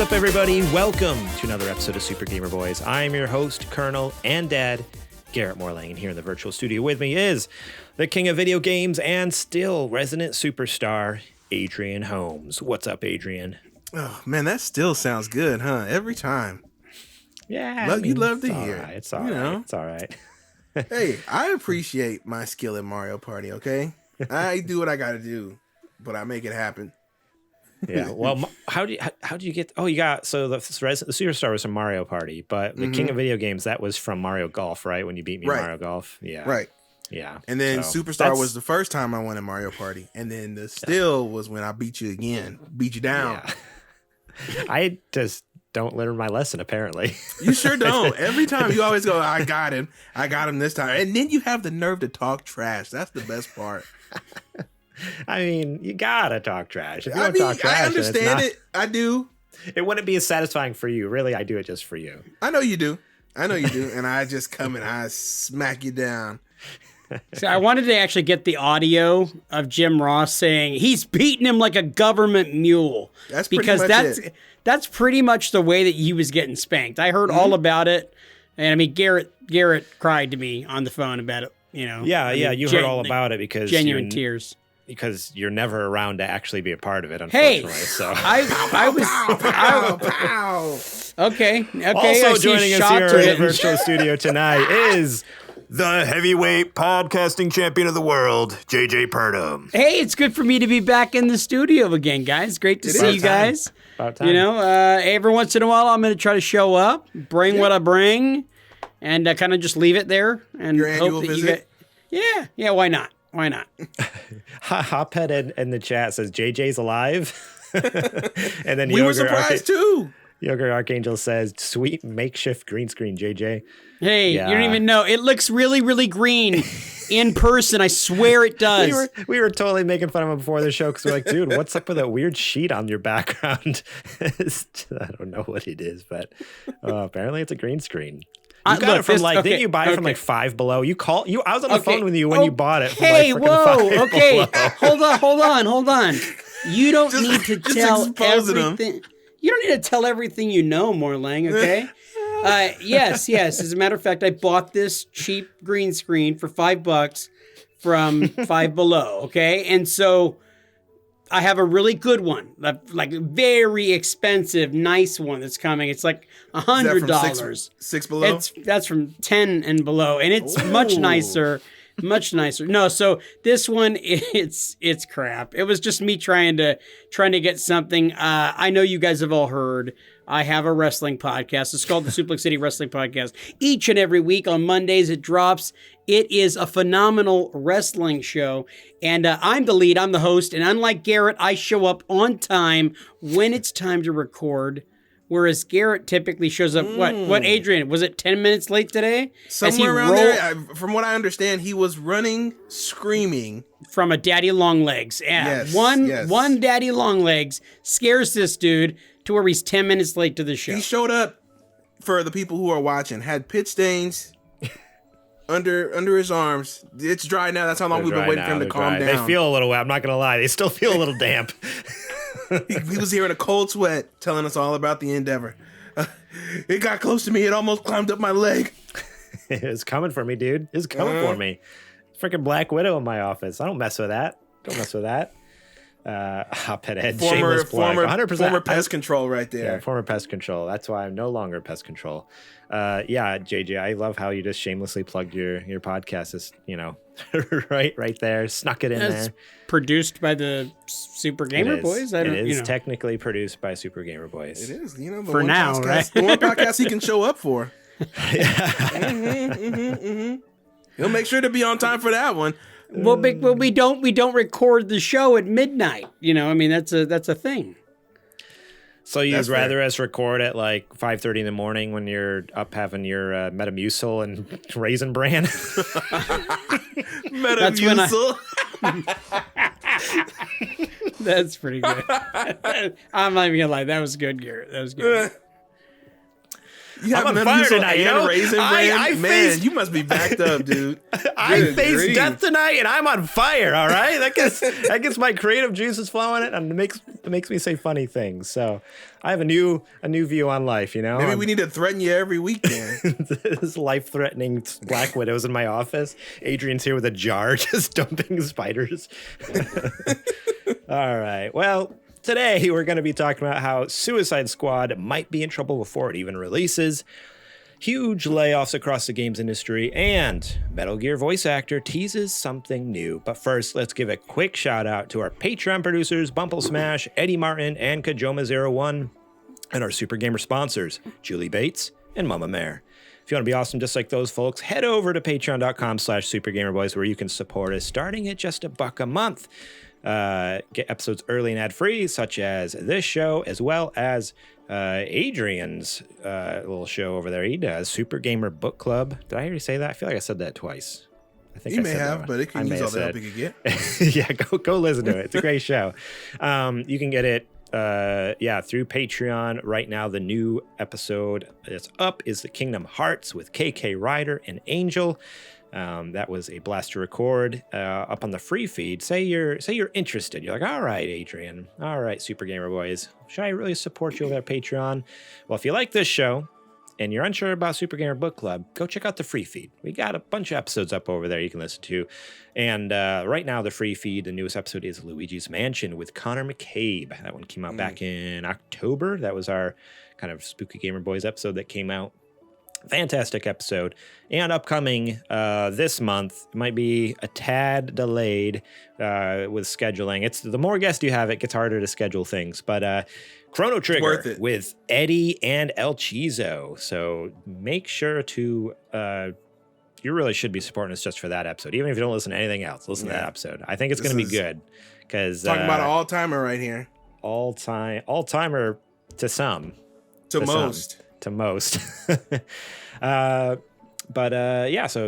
What's up, everybody? Welcome to another episode of Super Gamer Boys. I'm your host, Colonel and Dad, Garrett Morlang, and here in the virtual studio with me is the king of video games and still resident superstar, Adrian Holmes. What's up, Adrian? Oh, man, that still sounds good, huh? Every time. Yeah. You'd love to hear. Right. It's all right. It's all right. Hey, I appreciate my skill at Mario Party, okay? I do what I got to do, but I make it happen. Yeah. Well, how do you get? Oh, you got the superstar was from Mario Party, but the king of video games, that was from Mario Golf, right? When you beat me in Mario Golf, yeah, right, yeah. And then Superstar was the first time I won in Mario Party, and then the still was when I beat you again, beat you down. Yeah. I just don't learn my lesson, apparently. You sure don't. Every time you always go, I got him this time, and then you have the nerve to talk trash. That's the best part. I mean, you gotta talk trash. If you don't talk trash, I understand it. I do. It wouldn't be as satisfying for you. Really, I do it just for you. I know you do. And I just come and I smack you down. So I wanted to actually get the audio of Jim Ross saying he's beating him like a government mule. That's That's pretty much the way that he was getting spanked. I heard all about it, and I mean Garrett cried to me on the phone about it. You know. Yeah, you heard all about it because genuine tears. Because you're never around to actually be a part of it, unfortunately. Hey, so I was. Okay. Also joining us here in the virtual studio tonight is the heavyweight podcasting champion of the world, JJ Purdom. Hey, it's good for me to be back in the studio again, guys. Great to see you guys. About time. You know, every once in a while, I'm going to try to show up, bring what I bring, and kind of just leave it there. And your annual visit? Yeah, why not? Why not? Hophead in the chat says JJ's alive. And then we were surprised too. Yogurt Archangel says, sweet makeshift green screen, JJ. Hey, you don't even know. It looks really, really green in person. I swear it does. We were totally making fun of him before the show because we're like, dude, what's up with that weird sheet on your background? I don't know what it is, but apparently it's a green scron. You got it from didn't you buy it from like Five Below? I was on the phone with you when you bought it. From Hold on. You don't need to tell everything. You don't need to tell everything you know, Morlang, okay? Yes. As a matter of fact, I bought this cheap green screen for $5 from Five Below, okay? And so I have a really good one, like very expensive, nice one that's coming. It's like $100. Six below? That's from 10 and below, and it's much nicer. Much nicer. No, so this one, it's crap. It was just me trying to get something. I know you guys have all heard. I have a wrestling podcast. It's called the Suplex City Wrestling Podcast. Each and every week on Mondays it drops. It is a phenomenal wrestling show, and I'm the lead. I'm the host, and unlike Garrett, I show up on time when it's time to record. Whereas Garrett typically shows up, what, Adrian, was it 10 minutes late today? Somewhere around there. From what I understand, he was running, screaming. From a daddy long legs. Yeah. One daddy long legs scares this dude to where he's 10 minutes late to the show. He showed up, for the people who are watching, had pit stains under his arms. It's dry now. That's how long we've been waiting for him to calm down. They feel a little wet. I'm not going to lie. They still feel a little damp. He was here in a cold sweat telling us all about the endeavor. It got close to me. It almost climbed up my leg. It's coming for me, dude. It's coming for me. Freaking Black Widow in my office. I don't mess with that. Hophead Ed, shameless plug. 100%. Former pest control right there. Yeah, former pest control. That's why I'm no longer pest control. JJ, I love how you just shamelessly plugged your podcast. Is right there, snuck it in there. Produced by the Super Gamer Boys. It is technically produced by Super Gamer Boys. It is, the for now, podcast, right? The one podcast he can show up for. He'll make sure to be on time for that one. Well, we don't record the show at midnight. That's a thing. So you'd rather us record at like 5:30 in the morning when you're up having your Metamucil and Raisin Bran? Metamucil. That's pretty good. I'm not even gonna lie. That was good, Garrett. That was good. You have on fire tonight, Raisin Bran? Man, you must be backed up, dude. I faced death tonight, and I'm on fire. All right, that gets my creative juices flowing, and it makes me say funny things. So I have a new view on life. Maybe we need to threaten you every weekend. This life-threatening Black Widow's in my office. Adrian's here with a jar, just dumping spiders. All right, well. Today, we're going to be talking about how Suicide Squad might be in trouble before it even releases, huge layoffs across the games industry, and Metal Gear voice actor teases something new. But first, let's give a quick shout out to our Patreon producers, Bumple Smash, Eddie Martin, and Kajoma01, and our Super Gamer sponsors, Julie Bates and Mama Mare. If you want to be awesome just like those folks, head over to patreon.com/supergamerboys where you can support us starting at just $1 a month. Get episodes early and ad-free, such as this show, as well as Adrian's little show over there. He does Super Gamer Book Club. Did I already say that? I feel like I said that twice. I think you I may said have, that but it can use all the help you can get. Yeah, go listen to it. It's a great show. You can get it through Patreon. Right now, the new episode that's up is the Kingdom Hearts with KK Ryder and Angel. That was a blast to record up on the free feed. Say you're interested. You're like, all right, Adrian. All right, Super Gamer Boys. Should I really support you over at Patreon? Well, if you like this show and you're unsure about Super Gamer Book Club, go check out the free feed. We got a bunch of episodes up over there you can listen to. And right now, the free feed, the newest episode is Luigi's Mansion with Connor McCabe. That one came out back in October. That was our kind of Spooky Gamer Boys episode that came out. Fantastic episode. And upcoming this month, it might be a tad delayed with scheduling. It's the more guests you have, it gets harder to schedule things. But Chrono Trigger with Eddie and El Chizo. So make sure to you really should be supporting us just for that episode. Even if you don't listen to anything else, listen to that episode. I think it's going to be good. Because talking about an all-timer right here. All-timer to some. To most. So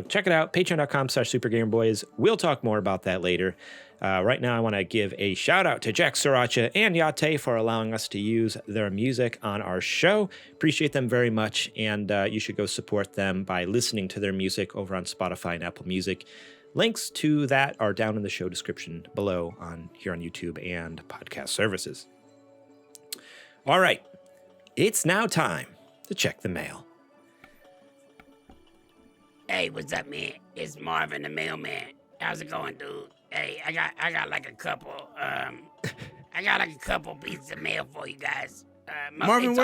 check it out, patreon.com/supergamerboys. We'll talk more about that later. Right now, I want to give a shout out to Jack Sriracha and Yate for allowing us to use their music on our show. Appreciate them very much, and you should go support them by listening to their music over on Spotify and Apple Music. Links to that are down in the show description below here on YouTube and podcast services. All right, it's now time to check the mail. Hey, what's up, man? It's Marvin the mailman. How's it going, dude? Hey, I got like a couple pieces of mail for you guys. Marvin,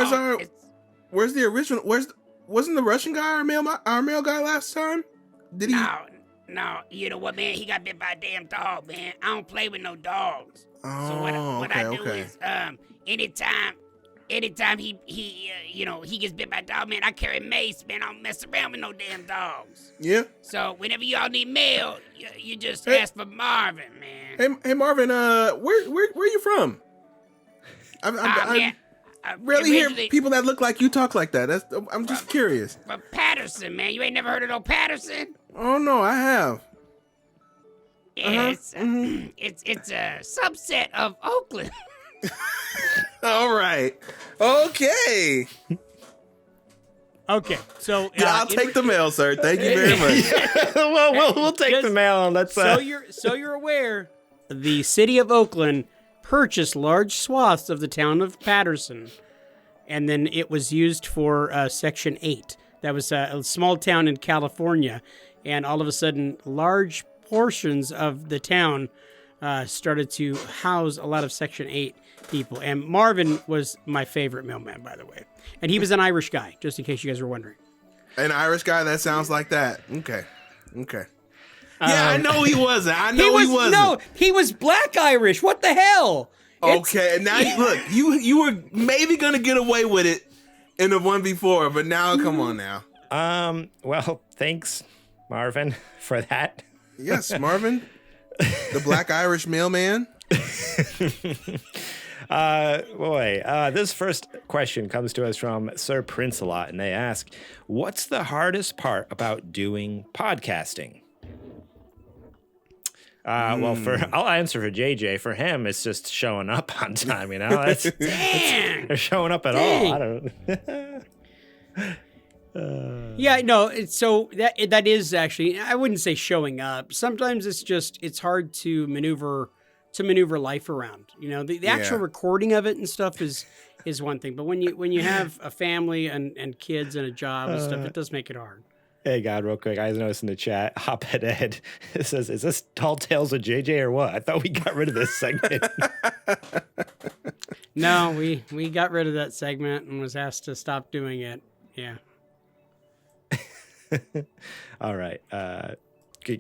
where's the original? Wasn't the Russian guy our mail guy last time? Did he? No. You know what, man? He got bit by a damn dog, man. I don't play with no dogs. Oh, so what I do is, anytime he gets bit by a dog, man, I carry mace, man. I don't mess around with no damn dogs. Yeah. So whenever y'all need mail, you just ask for Marvin, man. Hey, Marvin. Where you from? I rarely hear people that look like you talk like that. I'm just curious. From Patterson, man. You ain't never heard of no Patterson? Oh no, I have. Yeah, it's a subset of Oakland. All right. Okay. Okay. So I'll take the mail, sir. Thank you very much. Well, we'll take the mail. That's so you're aware. The city of Oakland purchased large swaths of the town of Patterson, and then it was used for Section 8. That was a small town in California, and all of a sudden, large portions of the town started to house a lot of Section 8 people. And Marvin was my favorite mailman, by the way. And he was an Irish guy, just in case you guys were wondering. An Irish guy that sounds like that. Okay. Yeah, I know he wasn't. He wasn't. No, he was black Irish. What the hell? Okay, now look, you were maybe gonna get away with it in the one before, but now come on now. Well, thanks, Marvin, for that. Yes, Marvin, the black Irish mailman. This first question comes to us from Sir Prince-a-lot, and they ask, what's the hardest part about doing podcasting? I'll answer for JJ. For him, it's just showing up on time, you know? They're showing up at all. I don't Yeah, no, that is actually, I wouldn't say showing up. Sometimes it's hard to maneuver life around. You know, the actual recording of it and stuff is one thing, but when you have a family and kids and a job and stuff, it does make it hard. Hey, God, real quick, I noticed in the chat, Hophead Ed says, "Is this Tall Tales with JJ or what? I thought we got rid of this segment." No, we got rid of that segment and was asked to stop doing it. Yeah. All right.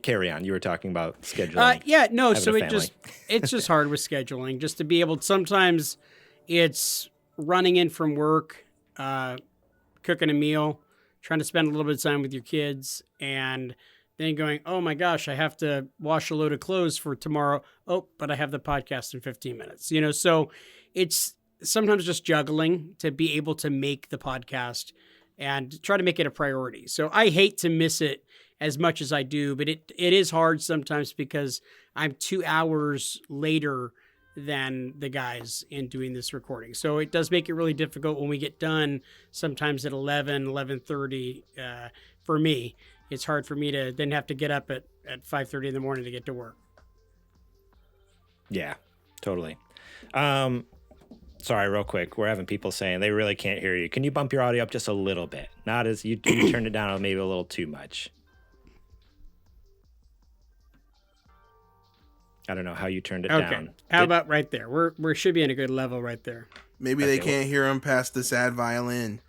Carry on. You were talking about scheduling. Yeah, no, so it's just hard with scheduling, just to be able to, sometimes it's running in from work, cooking a meal, trying to spend a little bit of time with your kids, and then going, oh my gosh, I have to wash a load of clothes for tomorrow. Oh, but I have the podcast in 15 minutes. You know, so it's sometimes just juggling to be able to make the podcast and try to make it a priority. So I hate to miss it as much as I do, but it is hard sometimes because I'm 2 hours later than the guys in doing this recording. So it does make it really difficult when we get done, sometimes at 11:30 for me. It's hard for me to then have to get up at 5:30 in the morning to get to work. Yeah, totally. Sorry, real quick. We're having people saying they really can't hear you. Can you bump your audio up just a little bit? Not as you turned it down maybe a little too much. I don't know how you turned it down. How about right there? We should be in a good level right there. Maybe they can't hear him past the sad violin.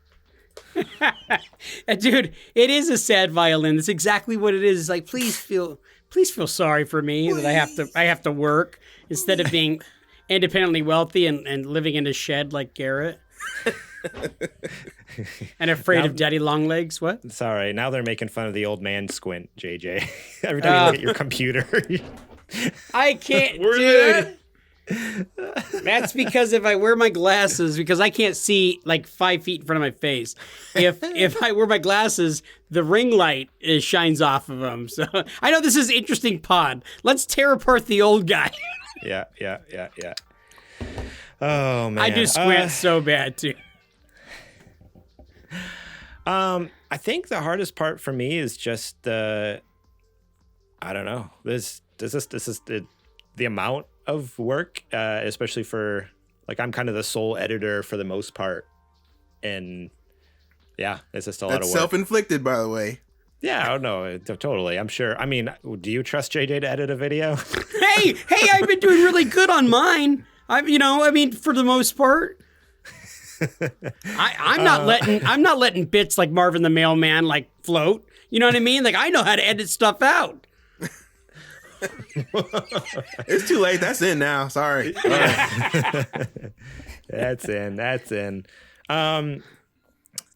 Dude, it is a sad violin. That's exactly what it is. It's like, please feel sorry for me that I have to work instead of being independently wealthy and living in a shed like Garrett. And afraid of daddy long legs. What? It's all right. Now they're making fun of the old man squint, JJ. Every time you look at your computer. I can't, dude. That's because if I wear my glasses, because I can't see like 5 feet in front of my face. If I wear my glasses, the ring light shines off of them. So I know this is interesting pod. Let's tear apart the old guy. Yeah. Oh man, I do squint so bad too. I think the hardest part for me is just I don't know. This is the amount of work, especially for like I'm kind of the sole editor for the most part, and yeah, it's just a lot of work. Self-inflicted, by the way. Yeah, I don't know, totally. I'm sure. I mean, do you trust JJ to edit a video? Hey, I've been doing really good on mine. For the most part. I'm not letting bits like Marvin the Mailman like float. You know what I mean? Like I know how to edit stuff out. It's too late. That's in now. Sorry. That's in.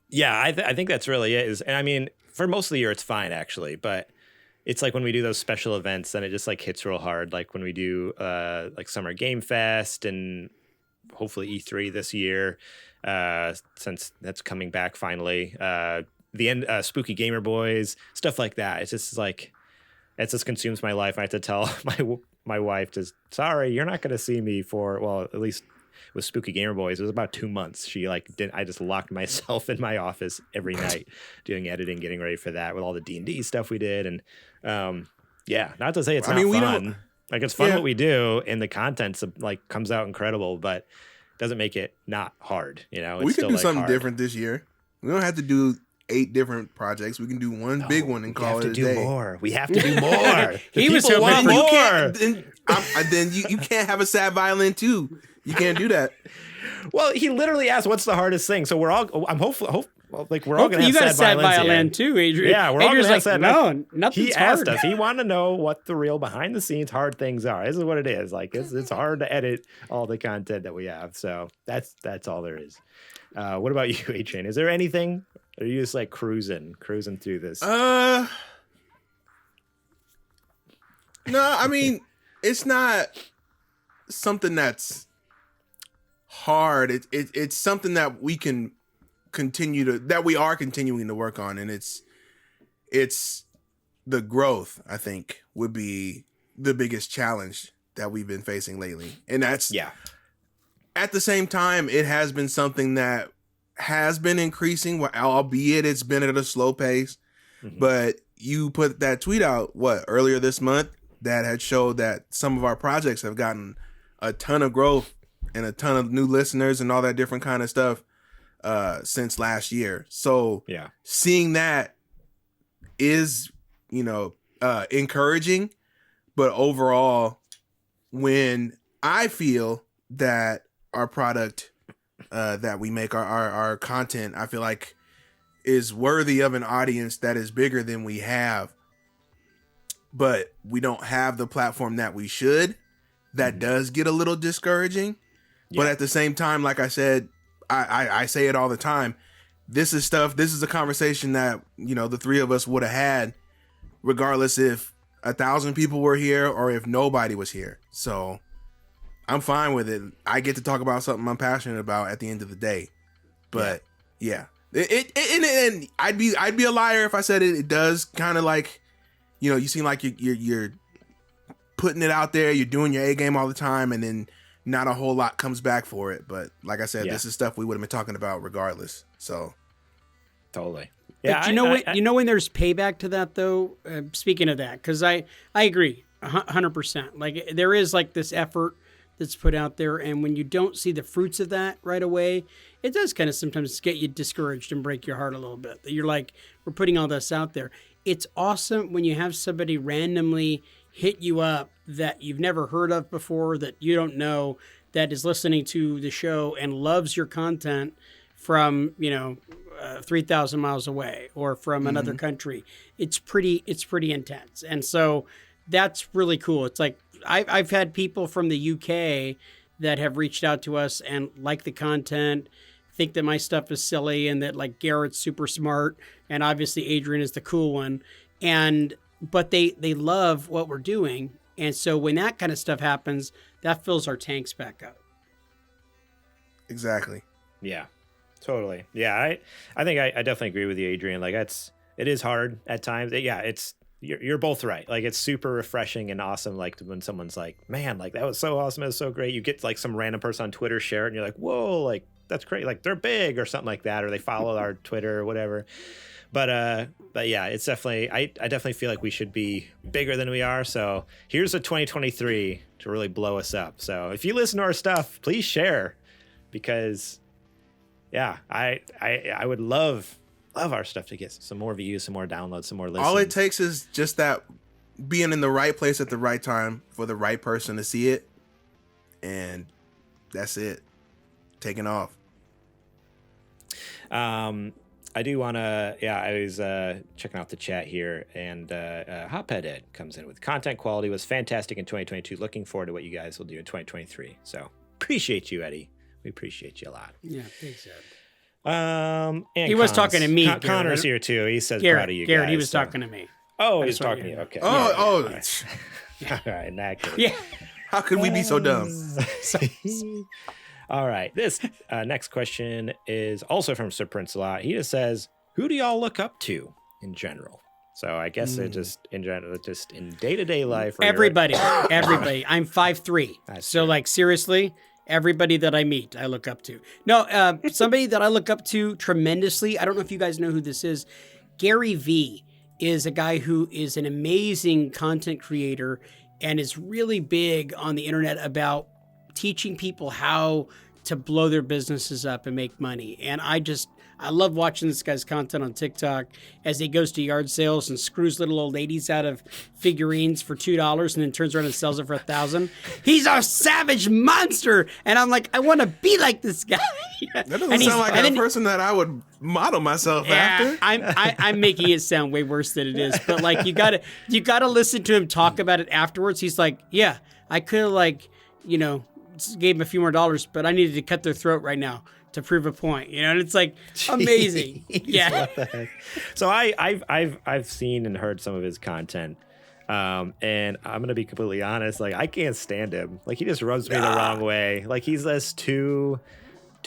Yeah, I think that's really it. And I mean, for most of the year, it's fine actually, but it's like when we do those special events, then it just like hits real hard. Like when we do like Summer Game Fest and hopefully E3 this year, since that's coming back finally. The end, Spooky Gamer Boys, stuff like that. It's just like. It just consumes my life. I have to tell my wife, sorry, you're not going to see me for, well, at least with Spooky Gamer Boys, it was about 2 months. I just locked myself in my office every night doing editing, getting ready for that with all the D&D stuff we did. And yeah, not to say it's not fun. Like it's fun what we do and the content like comes out incredible, but it doesn't make it not hard. You know, we could do something different this year. We don't have to do 8 different projects. We can do one big one and call it a day. We have to do more. He was hoping more. Then you can't have a sad violin too. You can't do that. Well, he literally asked, "What's the hardest thing?" So we're all. I'm hopeful. Like we're all gonna have you got a sad violin too, Adrian. Yeah, we're all gonna have sad. No, nothing's He asked us. He wanted to know what the real behind the scenes hard things are. This is what it is. Like it's hard to edit all the content that we have. So that's all there is. What about you, Adrian? Is there anything? Or are you just like cruising through this? No, I mean, it's not something that's hard. It's something that we can we are continuing to work on, and it's the growth, I think, would be the biggest challenge that we've been facing lately. And that's at the same time, it has been something that has been increasing, albeit it's been at a slow pace. Mm-hmm. But you put that tweet out, earlier this month, that had showed that some of our projects have gotten a ton of growth and a ton of new listeners and all that different kind of stuff since last year. So seeing that is, encouraging. But overall, when I feel that our product that we make, our content, I feel like is worthy of an audience that is bigger than we have, but we don't have the platform that we should, that does get a little discouraging. But at the same time, like I said, I say it all the time, this is a conversation that, the three of us would have had regardless if 1,000 people were here or if nobody was here. So I'm fine with it. I get to talk about something I'm passionate about at the end of the day. But and I'd be a liar if I said it does kind of like, you seem like you're putting it out there, you're doing your A game all the time, and then not a whole lot comes back for it. But like I said, this is stuff we would have been talking about regardless. So totally. Yeah, but when there's payback to that though. Speaking of that, because I agree 100%. Like there is like this effort that's put out there, and when you don't see the fruits of that right away, it does kind of sometimes get you discouraged and break your heart a little bit. You're like, we're putting all this out there. It's awesome when you have somebody randomly hit you up that you've never heard of before, that you don't know, that is listening to the show and loves your content from 3,000 miles away or from another country. It's pretty intense, and so that's really cool. It's like I've had people from the UK that have reached out to us and like the content, think that my stuff is silly, and that like Garrett's super smart, and obviously Adrian is the cool one, but they love what we're doing, and so when that kind of stuff happens, that fills our tanks back up. Exactly. Yeah. Totally. Yeah, I think I definitely agree with you, Adrian. Like it is hard at times. Yeah, you're both right. Like it's super refreshing and awesome. Like when someone's like, man, like that was so awesome. It was so great. You get like some random person on Twitter share it and you're like, whoa, like that's great. Like they're big or something like that, or they follow our Twitter or whatever. But yeah, it's definitely, I definitely feel like we should be bigger than we are. So here's a 2023 to really blow us up. So if you listen to our stuff, please share, because yeah, I would love our stuff to get some more views, some more downloads, some more listens. All it takes is just that being in the right place at the right time for the right person to see it, and that's it. Taking off. I do want to, I was checking out the chat here, and Hophead Ed comes in with content quality was fantastic in 2022. Looking forward to what you guys will do in 2023. So appreciate you, Eddie. We appreciate you a lot. Yeah, thanks, Ed. And he was talking to me. Connor's here too. He says Garrett, proud of you Garrett, guys. he was talking to me. Oh, he's talking to you. Okay. Oh. All right. In that case. Yeah. How could we be so dumb? All right. This next question is also from Sir Prince a lot. He just says, who do y'all look up to in general? So I guess it just in general, just in day-to-day life. Everybody. I'm 5'3". So true. like seriously, everybody that I meet, I look up to. No, somebody that I look up to tremendously. I don't know if you guys know who this is. Gary V is a guy who is an amazing content creator and is really big on the internet about teaching people how to blow their businesses up and make money. And I love watching this guy's content on TikTok as he goes to yard sales and screws little old ladies out of figurines for $2 and then turns around and sells it for $1,000. He's a savage monster. And I'm like, I want to be like this guy. That doesn't sound like a person that I would model myself after. I'm making it sound way worse than it is. But like, you gotta listen to him talk about it afterwards. He's like, yeah, I could have gave him a few more dollars, but I needed to cut their throat right now to prove a point, and it's like amazing. Yeah. What the heck? So I've seen and heard some of his content, and I'm gonna be completely honest. Like I can't stand him. Like he just rubs me the wrong way. Like he's just too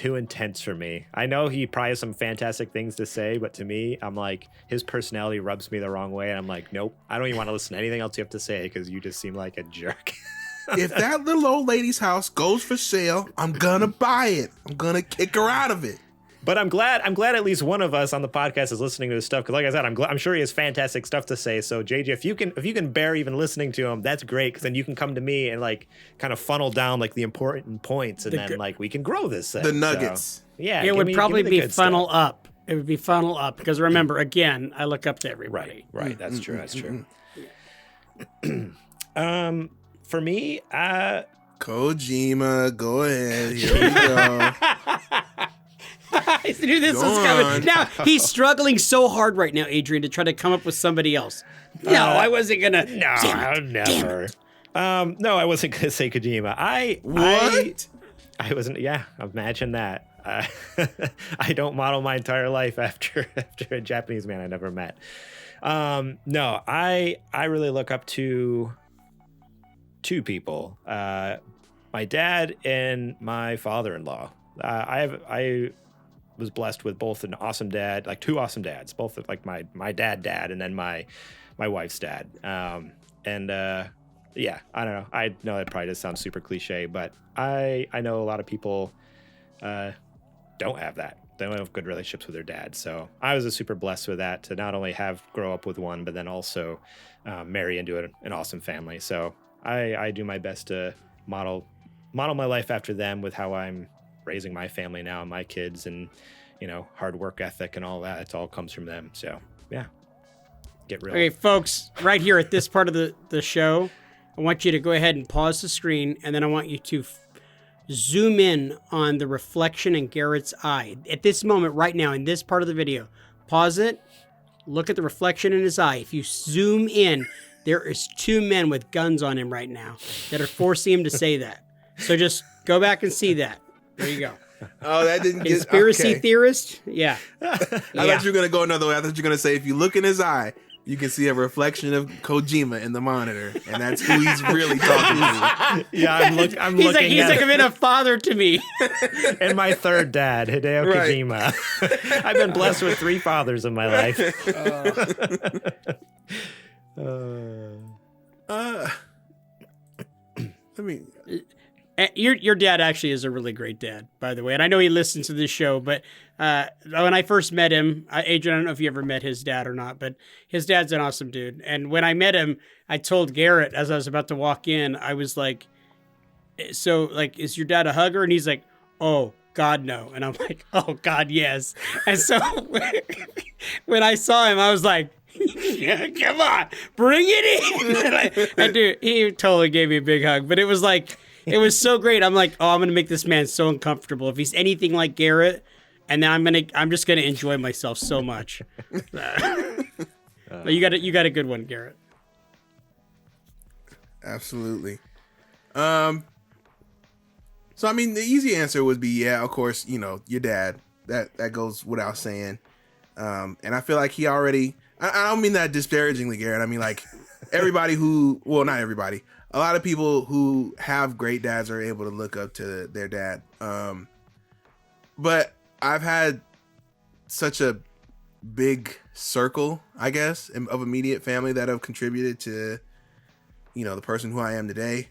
intense for me. I know he probably has some fantastic things to say, but to me, I'm like his personality rubs me the wrong way, and I'm like, nope, I don't even want to listen to anything else you have to say because you just seem like a jerk. If that little old lady's house goes for sale, I'm gonna buy it. I'm gonna kick her out of it. But I'm glad at least one of us on the podcast is listening to this stuff, because like I said, I'm sure he has fantastic stuff to say. So JJ, if you can bear even listening to him, that's great, because then you can come to me and like kind of funnel down like the important points, and then like we can grow this thing. The nuggets. So, yeah, it would probably be funnel stuff. up. It would be funnel up, because remember, again, I look up to everybody. Right. That's true. That's true. For me, Kojima, go ahead. Here we go. I knew this was coming. Now he's struggling so hard right now, Adrian, to try to come up with somebody else. No, I wasn't gonna. No, never. No, I wasn't gonna say Kojima. I wasn't. Yeah, imagine that. I don't model my entire life after a Japanese man I never met. No, I really look up to two people. My dad and my father-in-law. I was blessed with both an awesome dad, like two awesome dads, both like my dad, and then my wife's dad. Yeah, I don't know. I know it probably does sound super cliche, but I know a lot of people don't have that. They don't have good relationships with their dad. So I was super blessed with that, to not only grow up with one, but then also marry into an awesome family. So I do my best to model my life after them, with how I'm raising my family now and my kids, and hard work ethic and all that. It all comes from them. So yeah, get real. Okay, folks, right here at this part of the show, I want you to go ahead and pause the screen, and then I want you to zoom in on the reflection in Garrett's eye. At this moment, right now, in this part of the video, pause it, look at the reflection in his eye. If you zoom in, there is two men with guns on him right now that are forcing him to say that. So just go back and see that. There you go. Oh, that didn't get... Conspiracy theorist? Yeah. I thought you were going to go another way. I thought you were going to say, if you look in his eye, you can see a reflection of Kojima in the monitor, and that's who he's really talking to. Yeah, I'm looking he's like been a father to me. And my third dad, Hideo Kojima. I've been blessed with three fathers in my life. I mean... Your dad actually is a really great dad, by the way. And I know he listens to this show, but when I first met him, Adrian, I don't know if you ever met his dad or not, but his dad's an awesome dude. And when I met him, I told Garrett, as I was about to walk in, I was like, so, like, is your dad a hugger? And he's like, oh, God, no. And I'm like, oh, God, yes. And so when I saw him, I was like, yeah, come on, bring it in. and dude, he totally gave me a big hug, but it was like... It was so great. I'm like, oh, I'm gonna make this man so uncomfortable. If he's anything like Garrett, and then I'm just gonna enjoy myself so much. But you got a good one, Garrett. Absolutely. So I mean, the easy answer would be, yeah, of course, your dad. That goes without saying. And I feel like he already. I don't mean that disparagingly, Garrett. I mean, like, everybody not everybody. A lot of people who have great dads are able to look up to their dad. But I've had such a big circle, I guess, of immediate family that have contributed to, the person who I am today.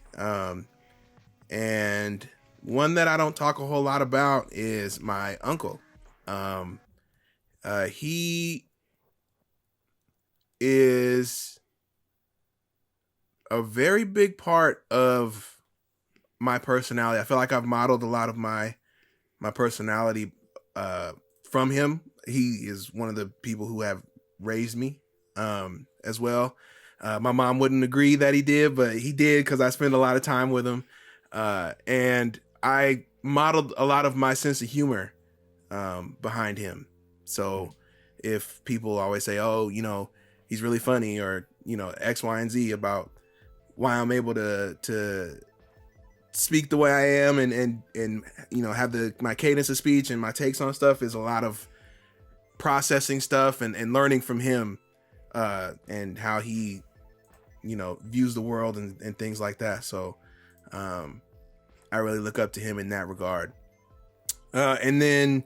And one that I don't talk a whole lot about is my uncle. He is a very big part of my personality. I feel like I've modeled a lot of my personality from him. He is one of the people who have raised me as well. My mom wouldn't agree that he did, but he did, because I spend a lot of time with him. And I modeled a lot of my sense of humor behind him. So if people always say, oh, he's really funny, or, X, Y, and Z about why I'm able to speak the way I am and have my cadence of speech and my takes on stuff, is a lot of processing stuff and learning from him and how he views the world and things like that. So I really look up to him in that regard. And then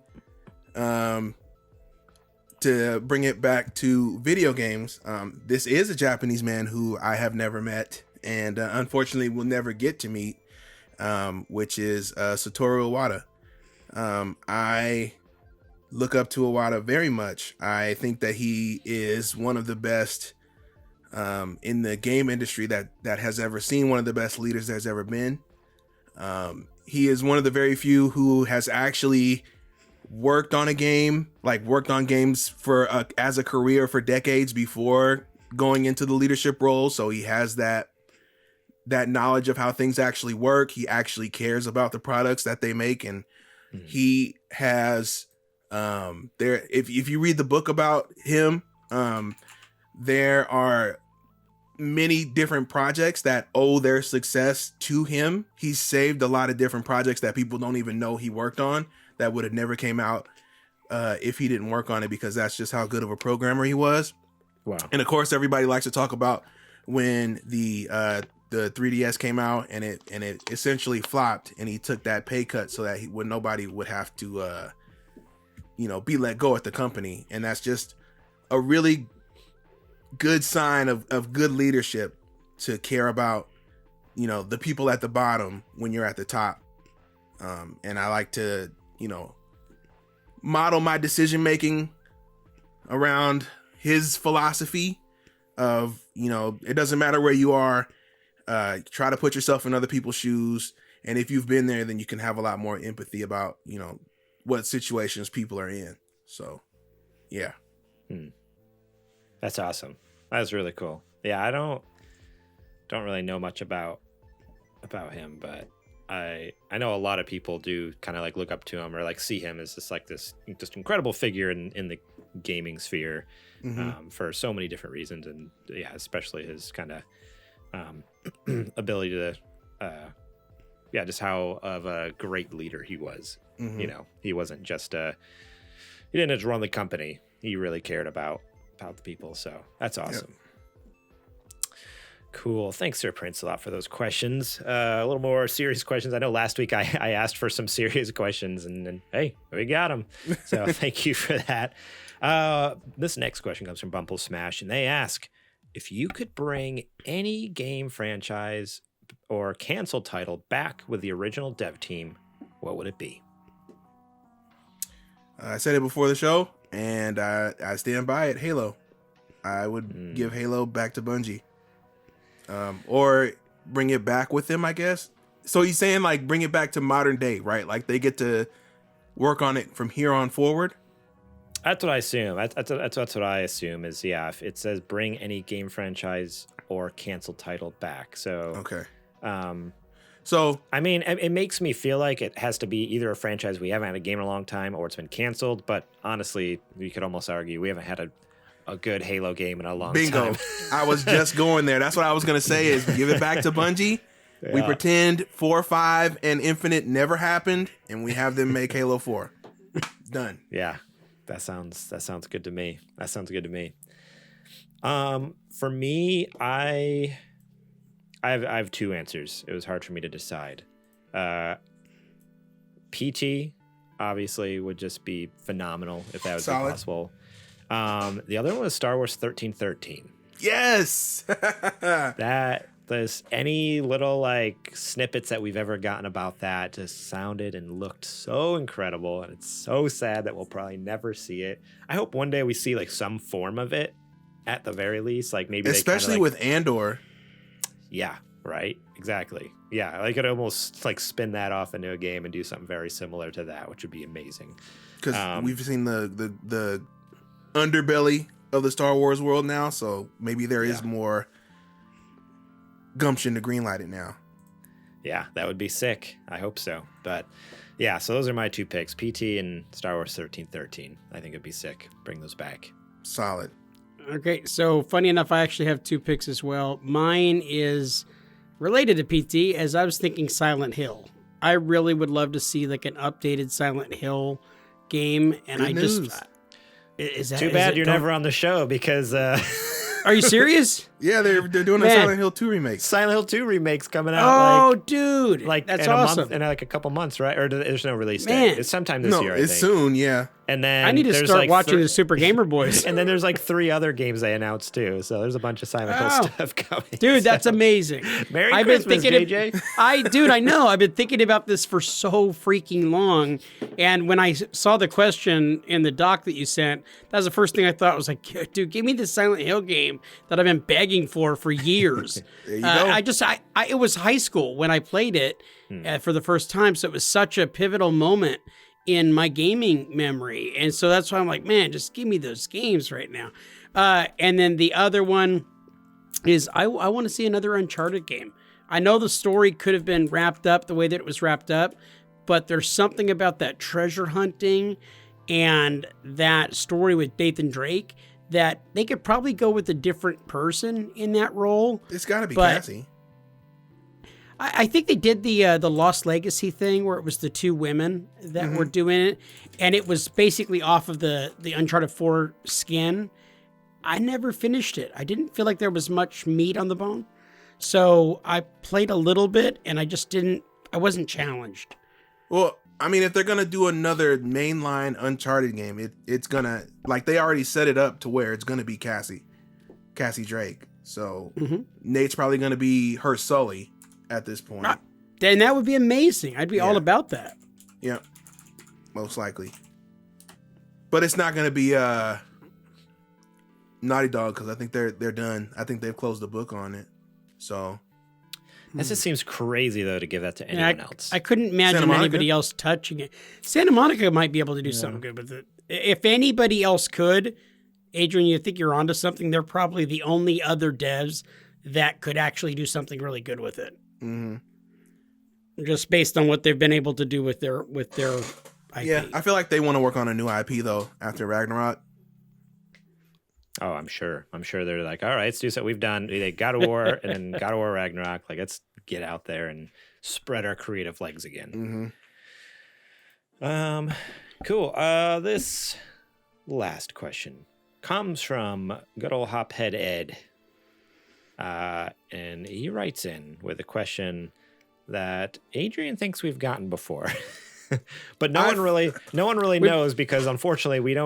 to bring it back to video games, this is a Japanese man who I have never met, and unfortunately will never get to meet, which is Satoru Iwata. I look up to Iwata very much. I think that he is one of the best in the game industry that has ever seen, one of the best leaders there's ever been. He is one of the very few who has actually worked on a game, like worked on games for as a career for decades before going into the leadership role. So he has that knowledge of how things actually work. He actually cares about the products that they make, and he has if you read the book about him, there are many different projects that owe their success to him. He's saved a lot of different projects that people don't even know he worked on that would have never came out if he didn't work on it, because that's just how good of a programmer he was. Wow. And of course, everybody likes to talk about when the 3DS came out and it essentially flopped, and he took that pay cut so that nobody would have to be let go at the company. And that's just a really good sign of good leadership, to care about the people at the bottom when you're at the top. And I like to model my decision making around his philosophy of it doesn't matter where you are, try to put yourself in other people's shoes, and if you've been there, then you can have a lot more empathy about what situations people are in. So yeah. That's awesome. That's really cool. Yeah, I don't really know much about him, but I know a lot of people do kind of like look up to him or like see him as this incredible figure in the gaming sphere, for so many different reasons, and yeah, especially his kind of ability to just how of a great leader he was. He wasn't just he didn't just run the company. He really cared about the people. So that's awesome. Yep. Cool. Thanks, Sir Prince, a lot for those questions. A little more serious questions. I know last week I asked for some serious questions, and hey, we got them. So thank you for that. This next question comes from Bumble Smash, and they ask, if you could bring any game franchise or canceled title back with the original dev team, what would it be? I said it before the show, and I stand by it. Halo. I would give Halo back to Bungie. Or bring it back with them, I guess. So he's saying like bring it back to modern day, right? Like they get to work on it from here on forward. That's what I assume. That's what I assume is, yeah, if it says bring any game franchise or canceled title back. So okay. So I mean, it makes me feel like it has to be either a franchise we haven't had a game in a long time, or it's been canceled. But honestly, we could almost argue we haven't had a good Halo game in a long time. Bingo. I was just going there. That's what I was going to say is give it back to Bungie. Yeah. We pretend 4, 5, and Infinite never happened, and we have them make Halo 4. Done. Yeah. That sounds good to me. That sounds good to me. For me, I have two answers. It was hard for me to decide. PT obviously would just be phenomenal if that would be possible. The other one was Star Wars 1313. Yes. There's any little like snippets that we've ever gotten about that just sounded and looked so incredible, and it's so sad that we'll probably never see it. I hope one day we see like some form of it at the very least, like maybe especially with Andor. Yeah, right. Exactly. Yeah, I could almost like spin that off into a game and do something very similar to that, which would be amazing. Because we've seen the underbelly of the Star Wars world now, so maybe there is more gumption to greenlight it now. Yeah, that would be sick. I hope so. But yeah, so those are my two picks, PT and Star Wars 1313. I think it'd be sick. Bring those back. Solid. Okay, so funny enough, I actually have two picks as well. Mine is related to PT, as I was thinking Silent Hill. I really would love to see like an updated Silent Hill game, and Good news. Is that too bad you're never on the show because Are you serious? Yeah, they're doing a Silent Hill 2 remake. Silent Hill 2 remake's coming out. Oh, dude. Like that's in awesome. In like a couple months, right? Or there's no release date. It's sometime this year, I think. It's soon, yeah. And then I need to start watching the Super Gamer Boys. And then there's like 3 other games they announced too. So there's a bunch of Silent Hill stuff coming. Dude, that's amazing. Merry Christmas, JJ. I know. I've been thinking about this for so freaking long. And when I saw the question in the doc that you sent, that was the first thing I thought. Was like, dude, give me the Silent Hill game that I've been begging for years. There you go. It was high school when I played it for the first time. So it was such a pivotal moment in my gaming memory. And so that's why I'm like, man, just give me those games right now. And then the other one is I want to see another Uncharted game. I know the story could have been wrapped up the way that it was wrapped up, but there's something about that treasure hunting and that story with Nathan Drake that they could probably go with a different person in that role. It's got to be Cassie. I think they did the Lost Legacy thing where it was the 2 women that were doing it, and it was basically off of the Uncharted 4 skin. I never finished it. I didn't feel like there was much meat on the bone, so I played a little bit, and I wasn't challenged. Well, I mean, if they're gonna do another mainline Uncharted game, it's gonna, like, they already set it up to where it's gonna be Cassie Drake. So Nate's probably gonna be her Sully at this point. Then that would be amazing. I'd be all about that. Yeah, most likely. But it's not going to be Naughty Dog because I think they're done. I think they've closed the book on it. So that just seems crazy though to give that to anyone else. I couldn't imagine anybody else touching it. Santa Monica might be able to do something good with it. If anybody else could, Adrian, you think you're onto something? They're probably the only other devs that could actually do something really good with it. Just based on what they've been able to do with their IP. Yeah, I feel like they want to work on a new IP though after Ragnarok. Oh, I'm sure they're like, all right, let's do so. We've done God of War and then God of War Ragnarok. Like, let's get out there and spread our creative legs again. Cool. This last question comes from good old Hophead Ed. And he writes in with a question that Adrian thinks we've gotten before, but no one really knows because unfortunately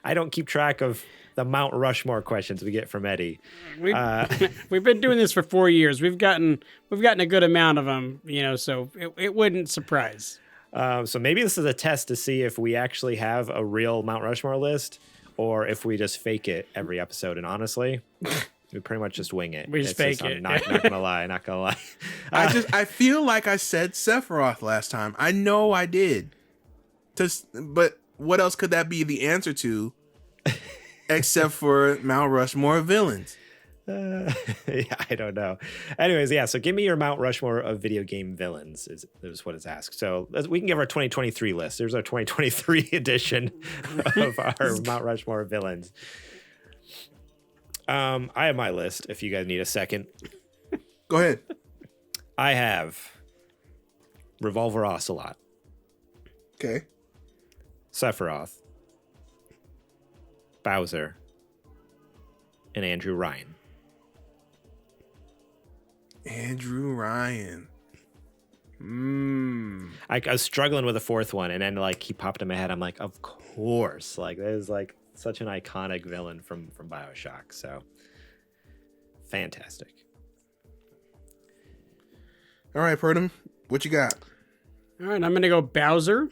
I don't keep track of the Mount Rushmore questions we get from Eddie. We've been doing this for 4 years. We've gotten a good amount of them, so it wouldn't surprise. So maybe this is a test to see if we actually have a real Mount Rushmore list or if we just fake it every episode. And honestly, we pretty much just wing it. We just fake it. I'm not gonna lie. I feel like I said Sephiroth last time. I know I did. But what else could that be the answer to, except for Mount Rushmore villains? Yeah, I don't know. Anyways, yeah. So give me your Mount Rushmore of video game villains is what it's asked. So we can give our 2023 list. There's our 2023 edition of our Mount Rushmore villains. I have my list if you guys need a second. Go ahead. I have Revolver Ocelot. Okay. Sephiroth. Bowser. And Andrew Ryan. Andrew Ryan. I was struggling with the fourth one, and then he popped in my head. I'm like, of course. That is such an iconic villain from BioShock. So fantastic. All right, Purdom, what you got? All right, I'm gonna go Bowser.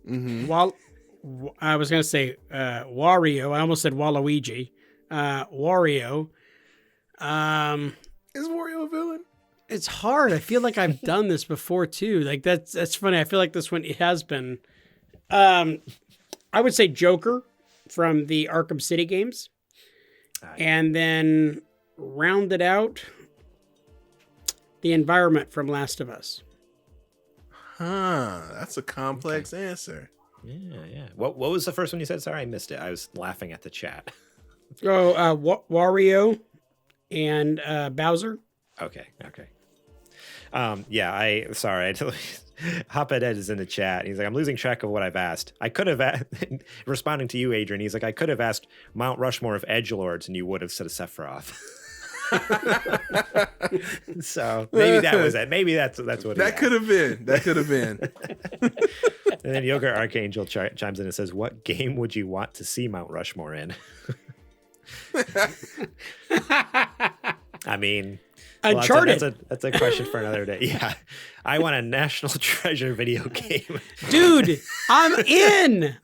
I was gonna say Wario. I almost said Waluigi. Wario. Is Wario a villain? It's hard. I feel like I've done this before too. That's funny. I feel like this one it has been. I would say Joker from the Arkham City games, and then round it out, the environment from Last of Us. That's a complex answer. Yeah. What was the first one you said? Sorry, I missed it. I was laughing at the chat. Wario and Bowser. Okay. Hophead Ed is in the chat. He's like, I'm losing track of what I've asked. I could have, responding to you, Adrian, he's like, I could have asked Mount Rushmore of edgelords and you would have said a Sephiroth. So maybe that was it. Maybe that's what that could have been. That could have been. And then Yogurt Archangel chimes in and says, "What game would you want to see Mount Rushmore in?" I mean, Uncharted. That's a question for another day. Yeah, I want a National Treasure video game. Dude, I'm in.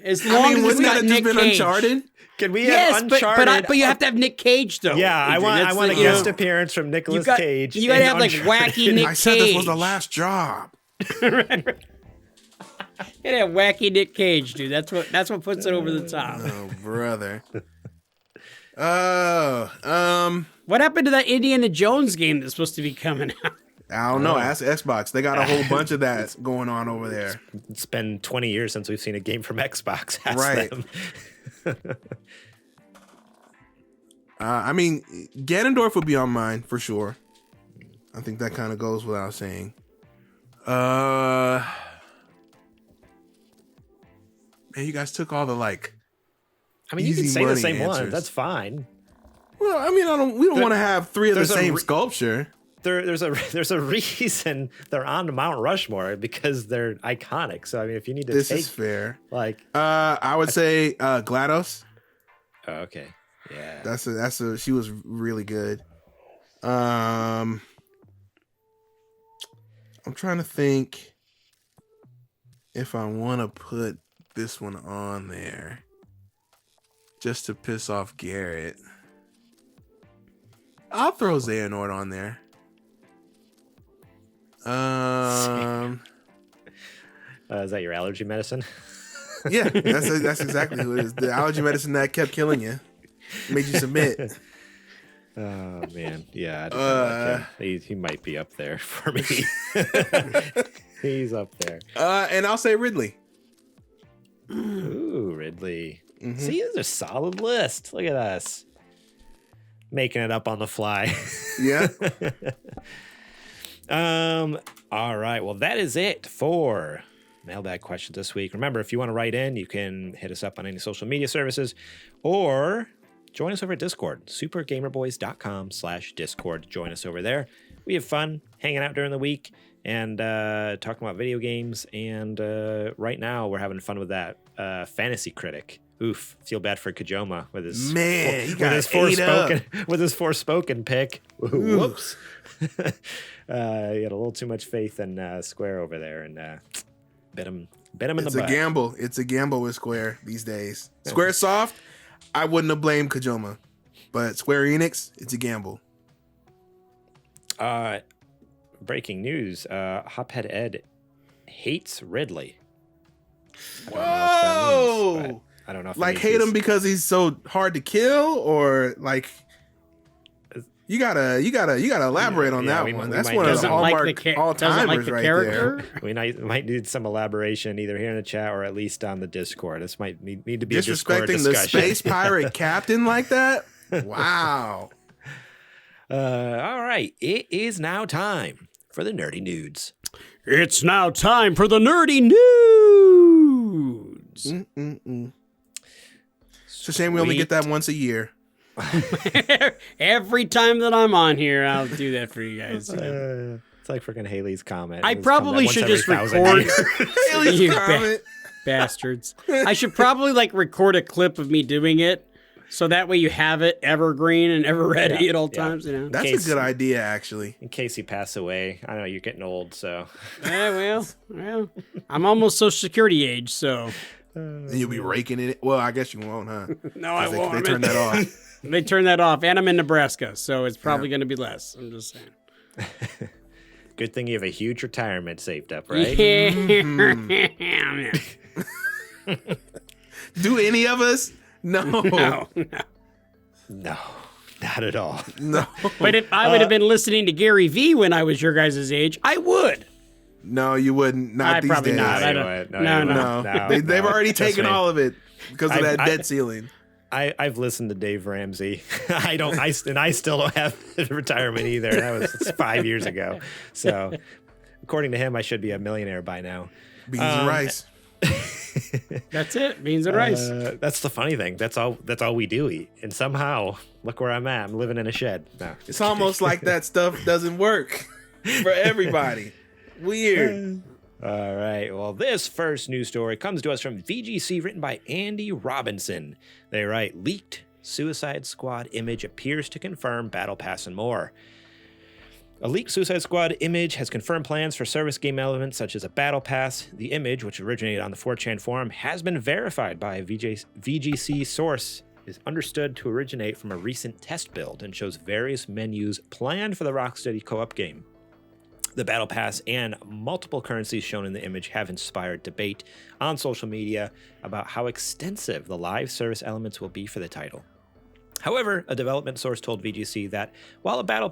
As long as it's got Nick Cage. Uncharted? Can we have Uncharted? But you have to have Nick Cage though. Yeah, Adrian. I want a guest appearance from Nicolas Cage. You gotta have like wacky Nick Cage. I said this was the last job. Right. You gotta have wacky Nick Cage, dude. That's what puts it over the top. Oh, brother. What happened to that Indiana Jones game that's supposed to be coming out? I don't know. Ask Xbox. They got a whole bunch of that going on over there. It's been 20 years since we've seen a game from Xbox. Ask right. them. I mean, Ganondorf would be on mine for sure. I think that kind of goes without saying. Man, you guys took all the like. I mean, you can say the same answers. one. That's fine. Well, I mean, we don't want to have three of the same sculpture. There's a reason they're on Mount Rushmore because they're iconic. So I mean, if you need to this is fair. Like, I would say GLaDOS. Oh, okay, yeah. That's she was really good. I'm trying to think if I want to put this one on there just to piss off Garrett. I'll throw Xehanort on there. Is that your allergy medicine? Yeah, that's exactly who it is. The allergy medicine that kept killing you, made you submit. Oh man, yeah. I don't know. He might be up there for me. He's up there. And I'll say Ridley. Ooh, Ridley. Mm-hmm. See, this is a solid list. Look at us making it up on the fly. Yeah. All right. Well, that is it for mailbag questions this week. Remember, if you want to write in, you can hit us up on any social media services or join us over at Discord, supergamerboys.com/Discord. Join us over there. We have fun hanging out during the week and talking about video games. And right now we're having fun with that fantasy critic. Oof, feel bad for Kajoma with his Forspoken pick. Whoops. He had a little too much faith in Square over there and bit him in the butt. It's a gamble. It's a gamble with Square these days. Squaresoft, I wouldn't have blamed Kojima, but Square Enix, it's a gamble. Breaking news: Hophead Ed hates Ridley. Whoa! I don't know if like hate him because he's so hard to kill, or like you gotta elaborate on that one. That's one of the hallmark all-timers right there. We might need some elaboration either here in the chat or at least on the Discord. This might need to be a Discord discussion. Disrespecting the space pirate captain like that? Wow. All right, it is now time for the nerdy nudes. It's now time for the nerdy nudes. It's a shame we only get that once a year. Every time that I'm on here, I'll do that for you guys. It's like freaking Haley's comment. I probably should just record Haley's comment. Bastards. I should probably record a clip of me doing it, so that way you have it evergreen and ever ready at all times. You know, that's a good idea, actually. In case you pass away, I know you're getting old, so. Well, I'm almost Social Security age, so. And you'll be raking in it. Well, I guess you won't, huh? No, I won't. They turn that off. They turn that off, and I'm in Nebraska, so it's probably going to be less. I'm just saying. Good thing you have a huge retirement saved up, right? Yeah. Do any of us? No, not at all. No. But if I would have been listening to Gary Vee when I was your guys' age, I would. No, you wouldn't. Not these probably days. Not. No. They've already taken all of it because of that debt ceiling. I've listened to Dave Ramsey. I still don't have retirement either. That was 5 years ago. So, according to him, I should be a millionaire by now. Beans and rice. That's it. Beans and rice. That's the funny thing. That's all we do eat. And somehow, look where I'm at. I'm living in a shed. No, it's almost like that stuff doesn't work for everybody. Weird. All right. Well, this first news story comes to us from VGC, written by Andy Robinson. They write, leaked Suicide Squad image appears to confirm Battle Pass and more. A leaked Suicide Squad image has confirmed plans for service game elements such as a Battle Pass. The image, which originated on the 4chan forum, has been verified by a VGC source, is understood to originate from a recent test build and shows various menus planned for the Rocksteady co-op game. The Battle Pass and multiple currencies shown in the image have inspired debate on social media about how extensive the live service elements will be for the title. However, a development source told VGC that while a Battle